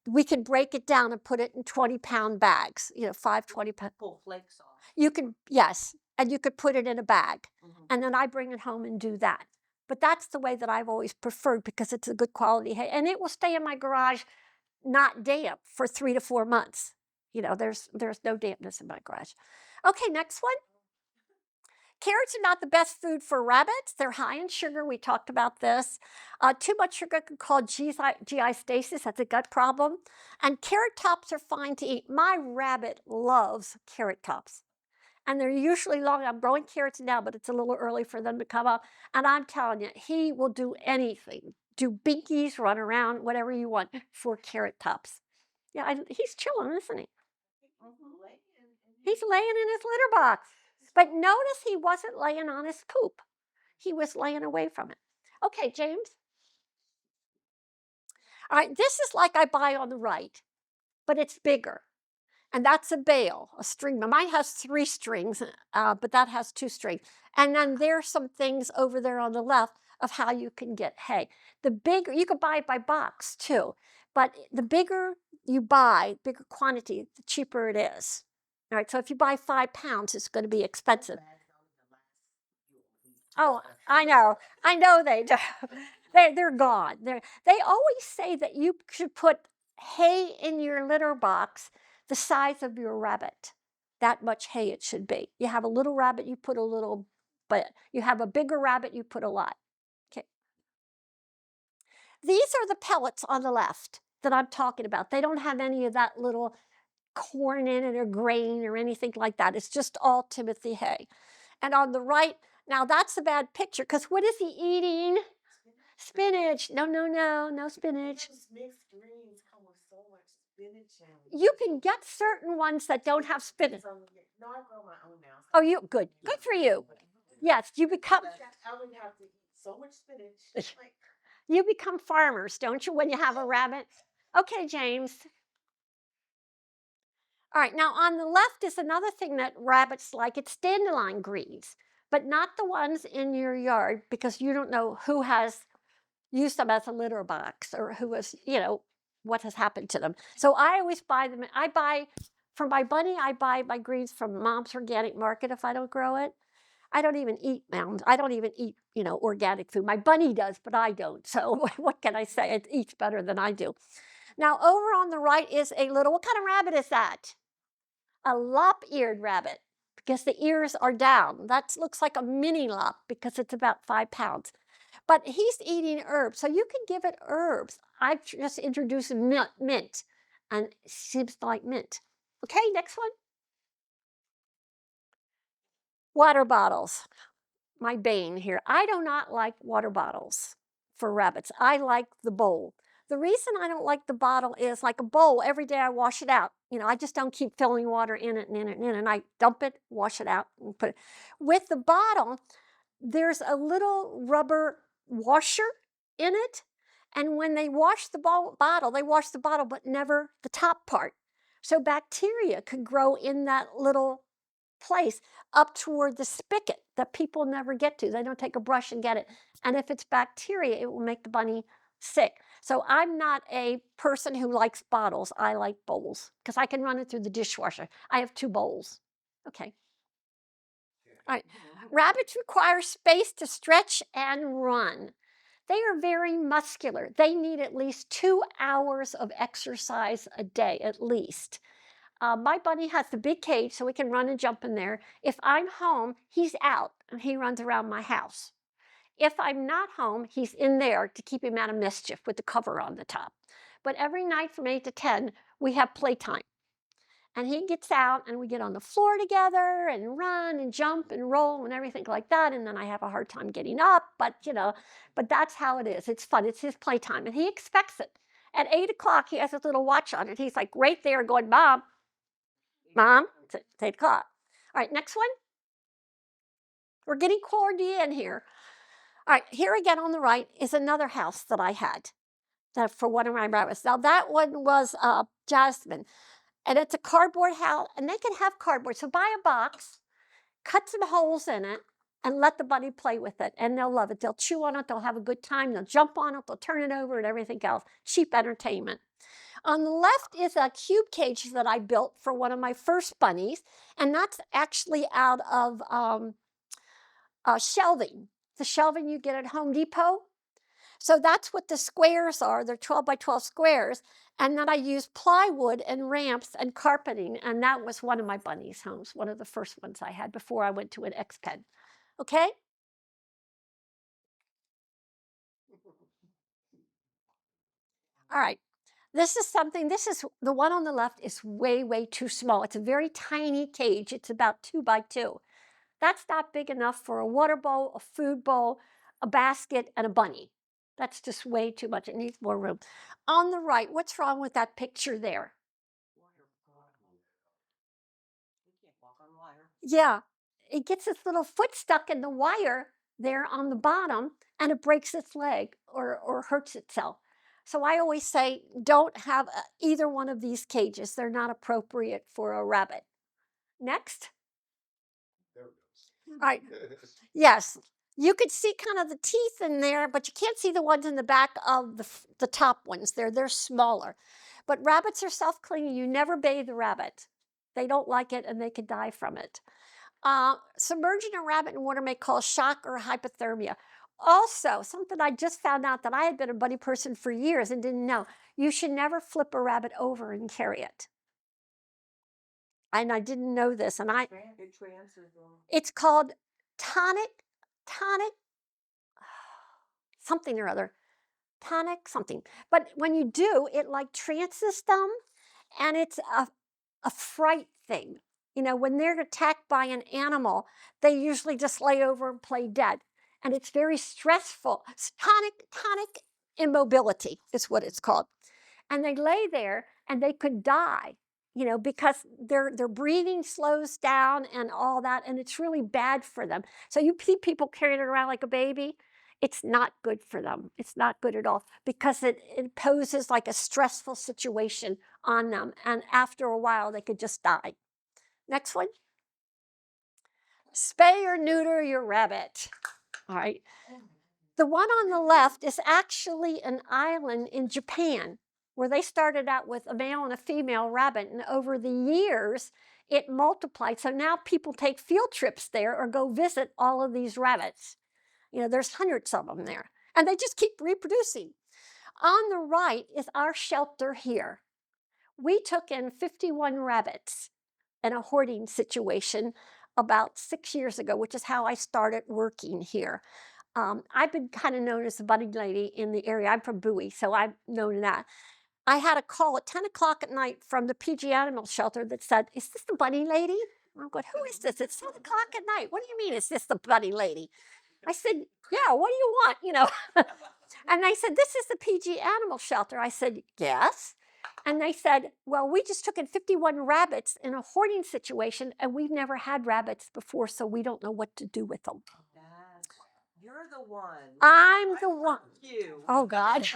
we can break it down and put it in 20-pound bags, you know, 5 20-pound. Pull flakes off. You can, yes, and you could put it in a bag, Mhm. and then I bring it home and do that. But that's the way that I've always preferred because it's a good quality hay, and it will stay in my garage not damp for 3 to 4 months. You know, there's no dampness in my garage. Okay, next one. Carrots are not the best food for rabbits. They're high in sugar. We talked about this. Too much sugar can cause GI stasis. That's a gut problem. And carrot tops are fine to eat. My rabbit loves carrot tops. And they're usually long. I'm growing carrots now, but it's a little early for them to come up. And I'm telling you, he will do anything. Do binkies, run around, whatever you want for carrot tops. Yeah, he's chilling, isn't he? He's laying in his litter box. But notice he wasn't laying on his poop. He was laying away from it. Okay, James. All right, this is like I buy on the right, but it's bigger. And that's a bale, a string. Mine has 3 strings, but that has 2 strings. And then there's some things over there on the left of how you can get hay. The bigger, you could buy it by box too, but the bigger you buy, bigger quantity, the cheaper it is. All right, so if you buy 5 pounds, it's going to be expensive. Oh, I know they do. They're gone. They always say that you should put hay in your litter box the size of your rabbit. That much hay it should be. You have a little rabbit, you put a little, but you have a bigger rabbit, you put a lot. Okay. These are the pellets on the left that I'm talking about. They don't have any of that little corn in it or grain or anything like that. It's just all Timothy hay. And on the right, now that's a bad picture because what is he eating? Spinach. No spinach. Those mixed greens come with so much spinach in. You can get certain ones that don't have spinach. No, I grow my own now. Oh, good for you. Yes, you become. I would have to eat so much spinach. You become farmers, don't you, when you have a rabbit? Okay, James. All right, now on the left is another thing that rabbits like. It's dandelion greens, but not the ones in your yard because you don't know who has used them as a litter box or who has, what has happened to them. So I always buy them. For my bunny, I buy my greens from Mom's Organic Market if I don't grow it. I don't even eat mounds. I don't even eat, organic food. My bunny does, but I don't. So what can I say? It eats better than I do. Now over on the right is a little, what kind of rabbit is that? A lop-eared rabbit, because the ears are down. That looks like a mini lop because it's about 5 pounds. But he's eating herbs, so you can give it herbs. I've just introduced mint, and it seems like mint. Okay, next one. Water bottles. My bane here. I do not like water bottles for rabbits. I like the bowl. The reason I don't like the bottle is like a bowl, every day I wash it out. I just don't keep filling water in it and in it and in it. And I dump it, wash it out, and put it. With the bottle, there's a little rubber washer in it. And when they wash the bottle, they wash the bottle, but never the top part. So bacteria could grow in that little place up toward the spigot that people never get to. They don't take a brush and get it. And if it's bacteria, it will make the bunny sick. So I'm not a person who likes bottles. I like bowls because I can run it through the dishwasher. I have 2 bowls. Okay. All right. Rabbits require space to stretch and run. They are very muscular. They need at least 2 hours of exercise a day, at least. My bunny has the big cage so we can run and jump in there. If I'm home, he's out and he runs around my house. If I'm not home, he's in there to keep him out of mischief with the cover on the top. But every night from 8 to 10, we have playtime. And he gets out and we get on the floor together and run and jump and roll and everything like that. And then I have a hard time getting up, but that's how it is. It's fun. It's his playtime and he expects it. At 8 o'clock, he has his little watch on and he's like right there going, Mom, it's 8 o'clock. All right, next one. We're getting toward the end here. All right, here again on the right is another house that I had for one of my rabbits. Now that one was Jasmine, and it's a cardboard house, and they can have cardboard. So buy a box, cut some holes in it, and let the bunny play with it, and they'll love it. They'll chew on it, they'll have a good time, they'll jump on it, they'll turn it over and everything else. Cheap entertainment. On the left is a cube cage that I built for one of my first bunnies, and that's actually out of shelving. The shelving you get at Home Depot. So that's what the squares are. They're 12 by 12 squares. And then I used plywood and ramps and carpeting, and that was one of my bunnies' homes, one of the first ones I had before I went to an X-Pen. Okay? All right. This is the one on the left is way, way too small. It's a very tiny cage. It's about 2 by 2. That's not big enough for a water bowl, a food bowl, a basket, and a bunny. That's just way too much. It needs more room. On the right, what's wrong with that picture there? Yeah, it gets its little foot stuck in the wire there on the bottom, and it breaks its leg or hurts itself. So I always say, don't have either one of these cages. They're not appropriate for a rabbit. Next. There it goes. All right. Yes, you could see kind of the teeth in there, but you can't see the ones in the back of the top ones. They're smaller. But rabbits are self-cleaning. You never bathe a rabbit. They don't like it, and they could die from it. Submerging a rabbit in water may cause shock or hypothermia. Also, something I just found out that I had been a bunny person for years and didn't know. You should never flip a rabbit over and carry it. And I didn't know this, and it's called tonic, something or other, tonic something. But when you do, it like trances them, and it's a fright thing. When they're attacked by an animal, they usually just lay over and play dead. And it's very stressful. Tonic immobility is what it's called. And they lay there and they could die, because their breathing slows down and all that, and it's really bad for them. So you see people carrying it around like a baby. It's not good for them. It's not good at all because it poses like a stressful situation on them. And after a while, they could just die. Next one. Spay or neuter your rabbit. All right. The one on the left is actually an island in Japan where they started out with a male and a female rabbit. And over the years, it multiplied. So now people take field trips there or go visit all of these rabbits. There's hundreds of them there. And they just keep reproducing. On the right is our shelter here. We took in 51 rabbits in a hoarding situation about 6 years ago, which is how I started working here. I've been kind of known as the bunny lady in the area. I'm from Bowie, so I'm known that. I had a call at 10 o'clock at night from the PG Animal Shelter that said, "Is this the bunny lady?" I'm going, "Who is this? It's 10 o'clock at night. What do you mean, is this the bunny lady?" I said, "Yeah, what do you want?" And they said, "This is the PG Animal Shelter." I said, "Yes." And they said, "Well, we just took in 51 rabbits in a hoarding situation, and we've never had rabbits before, so we don't know what to do with them." You're the one. I'm the one. You. Oh, God.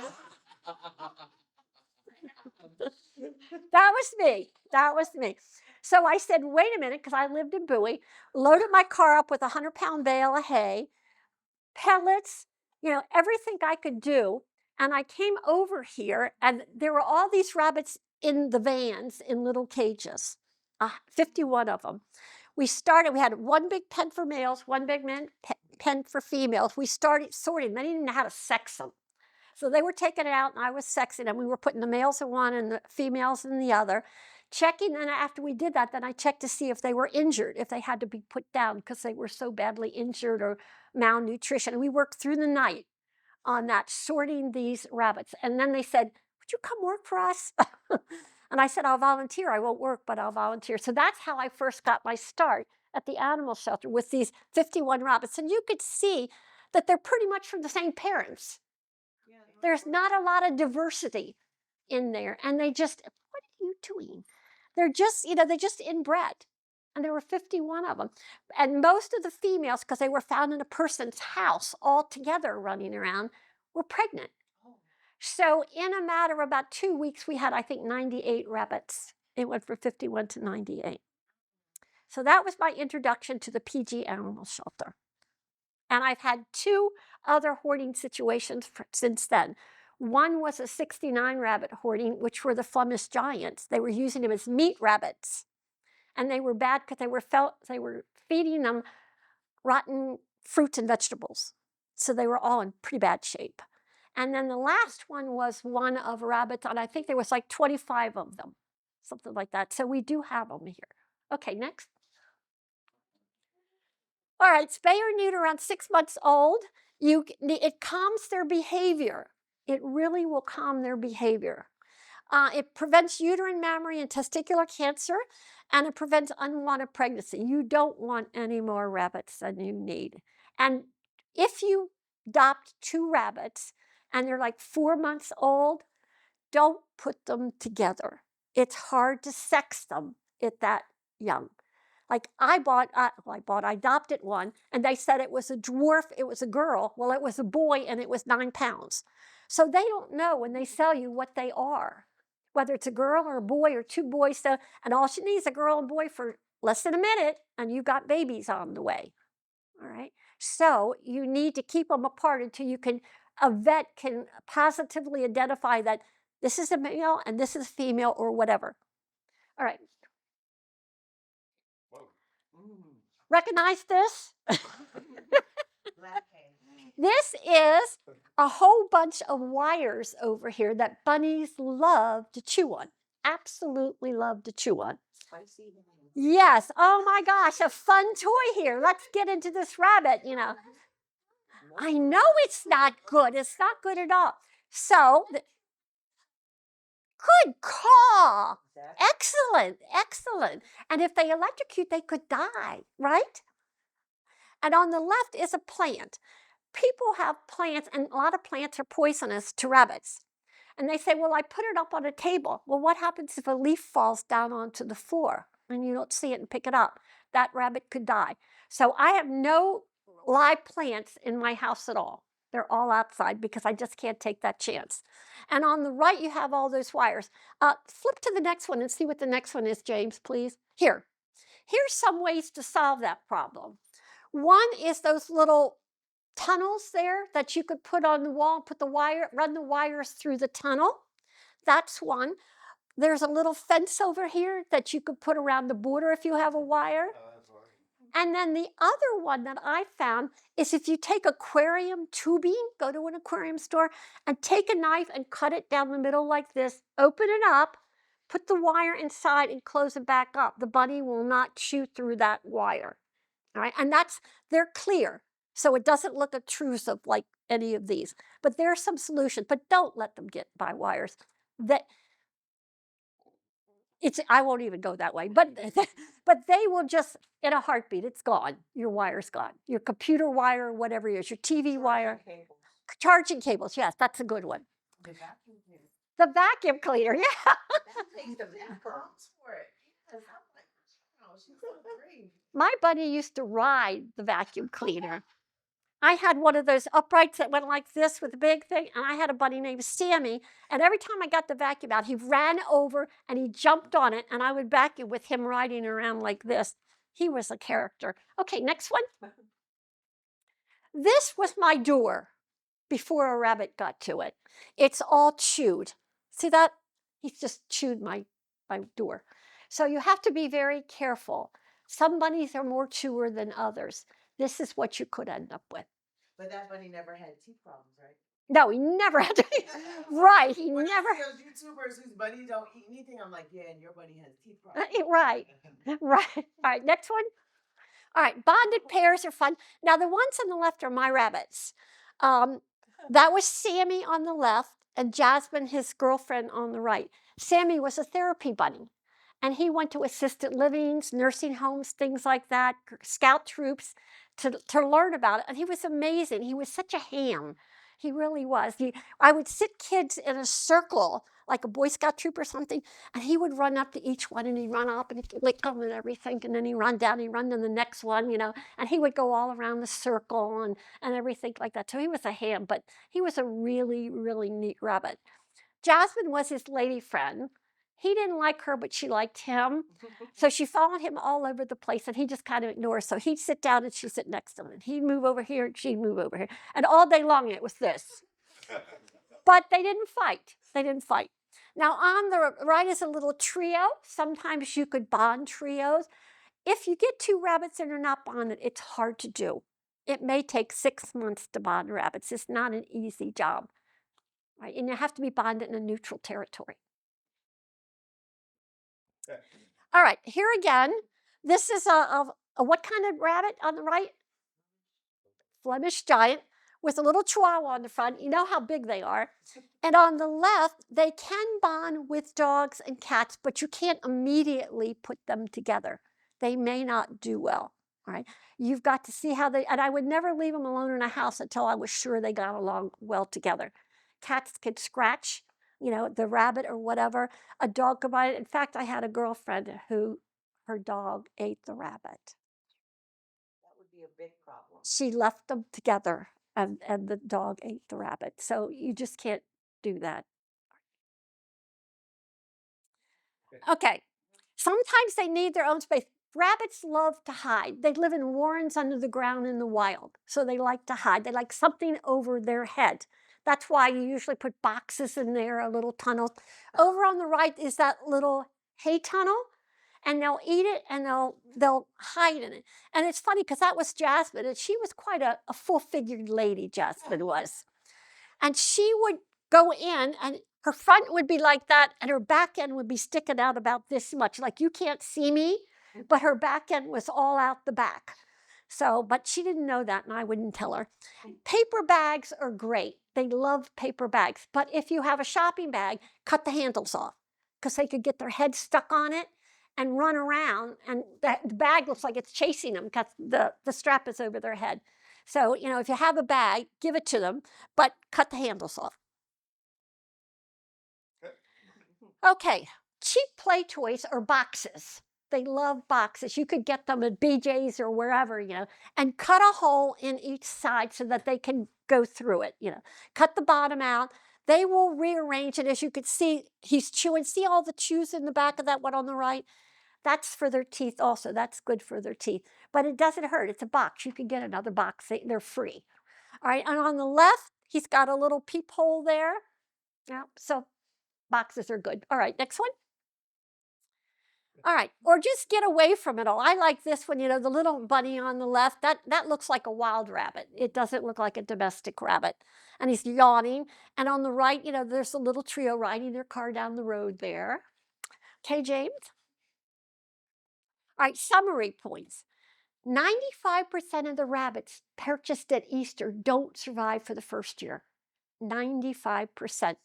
That was me. That was me. So I said, "Wait a minute," because I lived in Bowie, loaded my car up with a 100-pound bale of hay, pellets, everything I could do. And I came over here, and there were all these rabbits in the vans in little cages, 51 of them. We had one big pen for males, one big pen for females. We started sorting. They didn't know how to sex them. So they were taking it out, and I was sexing them. We were putting the males in one and the females in the other. Checking, and after we did that, then I checked to see if they were injured, if they had to be put down because they were so badly injured or malnutrition. And we worked through the night on that, sorting these rabbits. And then they said, "Would you come work for us?" And I said, "I'll volunteer. I won't work, but I'll volunteer." So that's how I first got my start at the animal shelter, with these 51 rabbits. And you could see that they're pretty much from the same parents. There's not a lot of diversity in there. And they just, "What are you doing?" They're just, they just inbred. And there were 51 of them. And most of the females, because they were found in a person's house all together running around, were pregnant. So in a matter of about 2 weeks, we had, I think, 98 rabbits. It went from 51 to 98. So that was my introduction to the PG Animal Shelter. And I've had 2 other hoarding situations since then. One was a 69 rabbit hoarding, which were the Flemish giants. They were using them as meat rabbits. And they were bad because they were feeding them rotten fruits and vegetables. So they were all in pretty bad shape. And then the last one was one of rabbits, and I think there was like 25 of them, something like that. So we do have them here. Okay, next. All right, spay or neuter around 6 months old. It calms their behavior. It really will calm their behavior. It prevents uterine, mammary, and testicular cancer, and it prevents unwanted pregnancy. You don't want any more rabbits than you need. And if you adopt 2 rabbits and they're like 4 months old, don't put them together. It's hard to sex them at that young. Like I adopted one, and they said it was a dwarf, it was a girl. Well, it was a boy, and it was 9 pounds. So they don't know when they sell you what they are, whether it's a girl or a boy or 2 boys. And all she needs is a girl and boy for less than a minute, and you got babies on the way. All right. So you need to keep them apart until a vet can positively identify that this is a male and this is female or whatever. All right. Recognize this? This is a whole bunch of wires over here that bunnies love to chew on. Absolutely love to chew on. Spicy. Yes. Oh my gosh, a fun toy here. Let's get into this rabbit, I know it's not good. It's not good at all. So, good call. Excellent, excellent. And if they electrocute, they could die, right? And on the left is a plant. People have plants, and a lot of plants are poisonous to rabbits. And they say, "Well, I put it up on a table." Well, what happens if a leaf falls down onto the floor and you don't see it and pick it up? That rabbit could die. So I have no live plants in my house at all. They're all outside because I just can't take that chance. And on the right, you have all those wires. Flip to the next one and see what the next one is, James, please. Here's some ways to solve that problem. One is those little tunnels there that you could put on the wall, run the wires through the tunnel. That's one. There's a little fence over here that you could put around the border if you have a wire. And then the other one that I found is if you take aquarium tubing, go to an aquarium store and take a knife and cut it down the middle like this, open it up, put the wire inside and close it back up. The bunny will not chew through that wire. All right, and they're clear, so it doesn't look obtrusive like any of these. But there's some solution, but don't let them get by wires. I won't even go that way, but they will just, in a heartbeat, it's gone. Your wire's gone. Your computer wire, whatever it is, your TV wire. Cables. Charging cables, yes, that's a good one. The vacuum cleaner. The vacuum cleaner, yeah. That takes the vacuum. For it. Yes, I'm like, wow, she's so brave. My buddy used to ride the vacuum cleaner. I had one of those uprights that went like this with a big thing, and I had a buddy named Sammy, and every time I got the vacuum out, he ran over and he jumped on it, and I would vacuum with him riding around like this. He was a character. Okay, next one. This was my door before a rabbit got to it. It's all chewed. See that? He's just chewed my door. So you have to be very careful. Some bunnies are more chewer than others. This is what you could end up with. But that bunny never had teeth problems, right? No, he never had to. Right, he When never. I see those YouTubers whose bunnies don't eat anything, I'm like, yeah, and your bunny has teeth problems. Right, right. All right, next one. All right, bonded pairs are fun. Now, the ones on the left are my rabbits. That was Sammy on the left and Jasmine, his girlfriend, on the right. Sammy was a therapy bunny, and he went to assisted livings, nursing homes, things like that, scout troops to learn about it. And he was amazing. He was such a ham. He really was. I would sit kids in a circle, like a Boy Scout troop or something, and he would run up to each one, and he'd run up and he'd lick them and everything, and then he'd run down, he'd run to the next one, and he would go all around the circle and everything like that. So he was a ham, but he was a really, really neat rabbit. Jasmine was his lady friend. He didn't like her, but she liked him. So she followed him all over the place, and he just kind of ignored her. So he'd sit down, and she'd sit next to him. And he'd move over here, and she'd move over here. And all day long, it was this. But they didn't fight. They didn't fight. Now, on the right is a little trio. Sometimes you could bond trios. If you get two rabbits and are not bonded, it's hard to do. It may take 6 months to bond rabbits. It's not an easy job. Right? And you have to be bonded in a neutral territory. All right, here again, this is a what kind of rabbit on the right? Flemish giant with a little chihuahua on the front. You know how big they are. And on the left, they can bond with dogs and cats, but you can't immediately put them together. They may not do well. All right, you've got to see how and I would never leave them alone in a house until I was sure they got along well together. Cats could scratch, the rabbit or whatever. A dog could bite it. In fact, I had a girlfriend who her dog ate the rabbit. That would be a big problem. She left them together, and the dog ate the rabbit. So you just can't do that. Okay, sometimes they need their own space. Rabbits love to hide. They live in warrens under the ground in the wild, so they like to hide. They like something over their head. That's why you usually put boxes in there, a little tunnel. Over on the right is that little hay tunnel, and they'll eat it and they'll hide in it. And it's funny because that was Jasmine, and she was quite a full-figured lady, Jasmine was. And she would go in, and her front would be like that, and her back end would be sticking out about this much. Like, you can't see me, but her back end was all out the back. So, but she didn't know that, and I wouldn't tell her. Paper bags are great. They love paper bags. But if you have a shopping bag, cut the handles off, because they could get their head stuck on it and run around, and the bag looks like it's chasing them because the strap is over their head. So, if you have a bag, give it to them, but cut the handles off. Okay, cheap play toys are boxes. They love boxes. You could get them at BJ's or wherever, and cut a hole in each side so that they can go through it, Cut the bottom out. They will rearrange it. As you can see, he's chewing. See all the chews in the back of that one on the right? That's for their teeth also. That's good for their teeth. But it doesn't hurt. It's a box. You can get another box. They're free. All right, and on the left, he's got a little peephole there. Yeah, so boxes are good. All right, next one. All right, or just get away from it all. I like this one, the little bunny on the left. That looks like a wild rabbit. It doesn't look like a domestic rabbit. And he's yawning. And on the right, there's a little trio riding their car down the road there. Okay, James? All right, summary points. 95% of the rabbits purchased at Easter don't survive for the first year. 95%.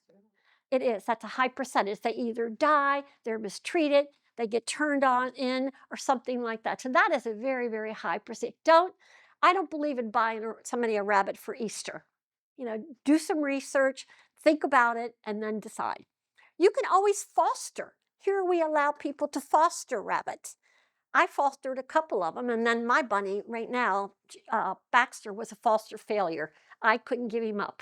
It is. That's a high percentage. They either die, they're mistreated, they get turned on in, or something like that. So that is a very, very high percent. I don't believe in buying somebody a rabbit for Easter. Do some research, think about it, and then decide. You can always foster. Here we allow people to foster rabbits. I fostered a couple of them, and then my bunny right now, Baxter, was a foster failure. I couldn't give him up.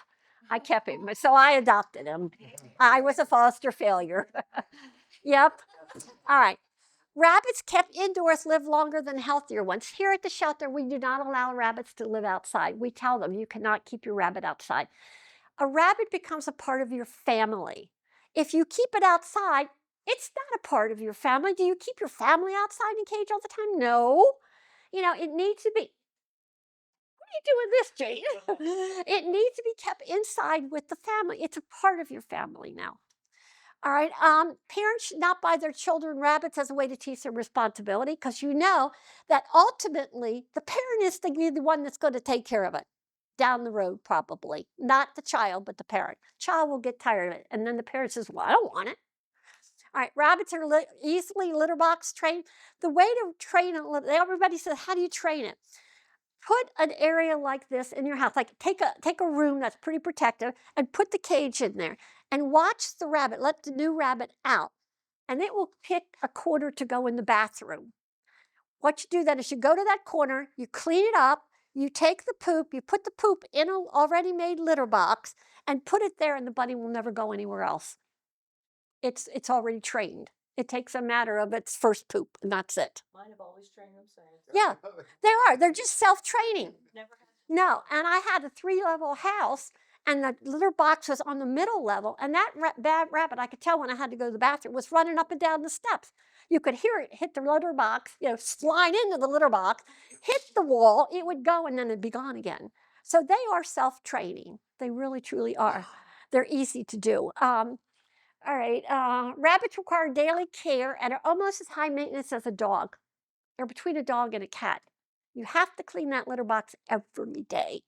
I kept him, so I adopted him. I was a foster failure. Yep. All right. Rabbits kept indoors live longer than healthier ones. Here at the shelter, we do not allow rabbits to live outside. We tell them you cannot keep your rabbit outside. A rabbit becomes a part of your family. If you keep it outside, it's not a part of your family. Do you keep your family outside in a cage all the time? No. It needs to be. What are you doing this, Jane? It needs to be kept inside with the family. It's a part of your family now. All right. Parents should not buy their children rabbits as a way to teach them responsibility, because that ultimately the parent is to be the one that's going to take care of it down the road, probably. Not the child, but the parent. Child will get tired of it. And then the parent says, well, I don't want it. All right, rabbits are easily litter box trained. The way to train everybody says, how do you train it? Put an area like this in your house. Like take a room that's pretty protective and put the cage in there and watch the rabbit. Let the new rabbit out, and it will pick a corner to go in the bathroom. What you do then is you go to that corner, you clean it up, you take the poop, you put the poop in an already made litter box and put it there, and the bunny will never go anywhere else. It's already trained. It takes a matter of its first poop, and that's it. Mine have always trained themselves. Yeah, they are. They're just self-training. Never had. No, and I had a 3-level house, and the litter box was on the middle level, and that bad rabbit, I could tell when I had to go to the bathroom, was running up and down the steps. You could hear it hit the litter box, slide into the litter box, hit the wall, it would go, and then it'd be gone again. So they are self-training. They really, truly are. They're easy to do. All right, rabbits require daily care and are almost as high maintenance as a dog. They're between a dog and a cat. You have to clean that litter box every day.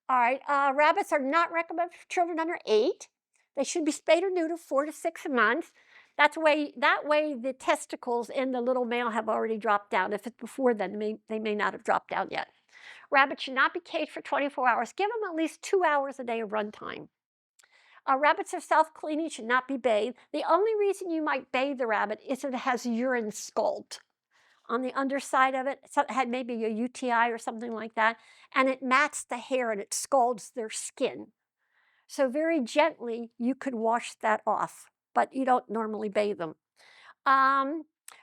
All right, rabbits are not recommended for children under 8. They should be spayed or neutered 4 to 6 months. That way the testicles in the little male have already dropped down. If it's before then, they may not have dropped down yet. Rabbits should not be caged for 24 hours. Give them at least 2 hours a day of run time. Rabbits are self-cleaning, should not be bathed. The only reason you might bathe the rabbit is if it has urine scald on the underside of it. So it had maybe a UTI or something like that, and it mats the hair and it scalds their skin. So very gently, you could wash that off, but you don't normally bathe them.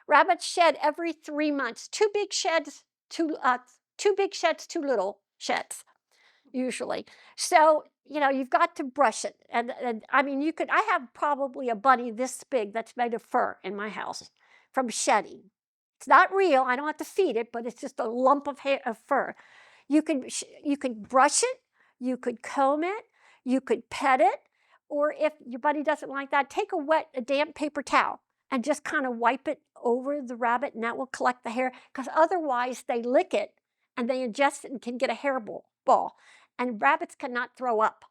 Rabbits shed every 3 months. 2 big sheds, 2 big sheds, 2 little sheds, usually. So you've got to brush it. And I mean, I have probably a bunny this big that's made of fur in my house from shedding. It's not real. I don't have to feed it, but it's just a lump of fur. You can brush it. You could comb it. You could pet it. Or if your bunny doesn't like that, take a damp paper towel and just kind of wipe it over the rabbit, and that will collect the hair, because otherwise they lick it and they ingest it and can get a hairball. And rabbits cannot throw up.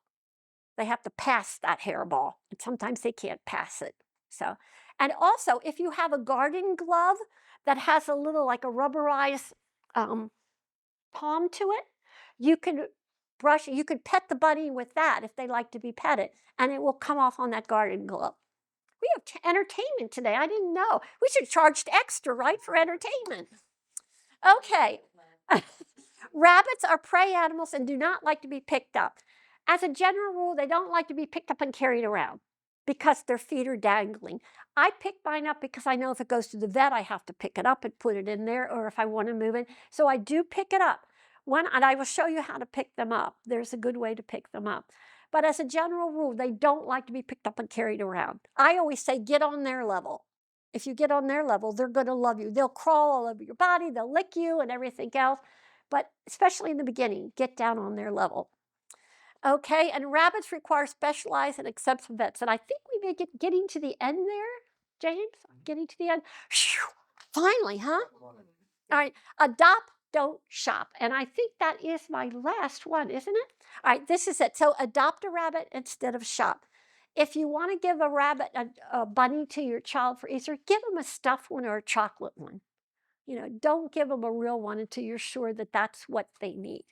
They have to pass that hairball, and sometimes they can't pass it. So, and also, if you have a garden glove that has a little, like a rubberized palm to it, you can pet the bunny with that if they like to be petted, and it will come off on that garden glove. We have entertainment today. I didn't know. We should charge extra, right, for entertainment. Okay. Rabbits are prey animals and do not like to be picked up. As a general rule, they don't like to be picked up and carried around because their feet are dangling. I pick mine up because I know if it goes to the vet, I have to pick it up and put it in there, or if I want to move it. So I do pick it up. And I will show you how to pick them up. There's a good way to pick them up. But as a general rule, they don't like to be picked up and carried around. I always say, get on their level. If you get on their level, they're going to love you. They'll crawl all over your body, they'll lick you and everything else. But especially in the beginning, get down on their level. Okay, and rabbits require specialized and exceptional vets. And I think we may get getting to the end there, James. Getting to the end. Phew, finally, huh? All right, adopt, don't shop. And I think that is my last one, isn't it? All right, this is it. So adopt a rabbit instead of shop. If you want to give a rabbit, a bunny to your child for Easter, give them a stuffed one or a chocolate one. You know, don't give them a real one until you're sure that that's what they need.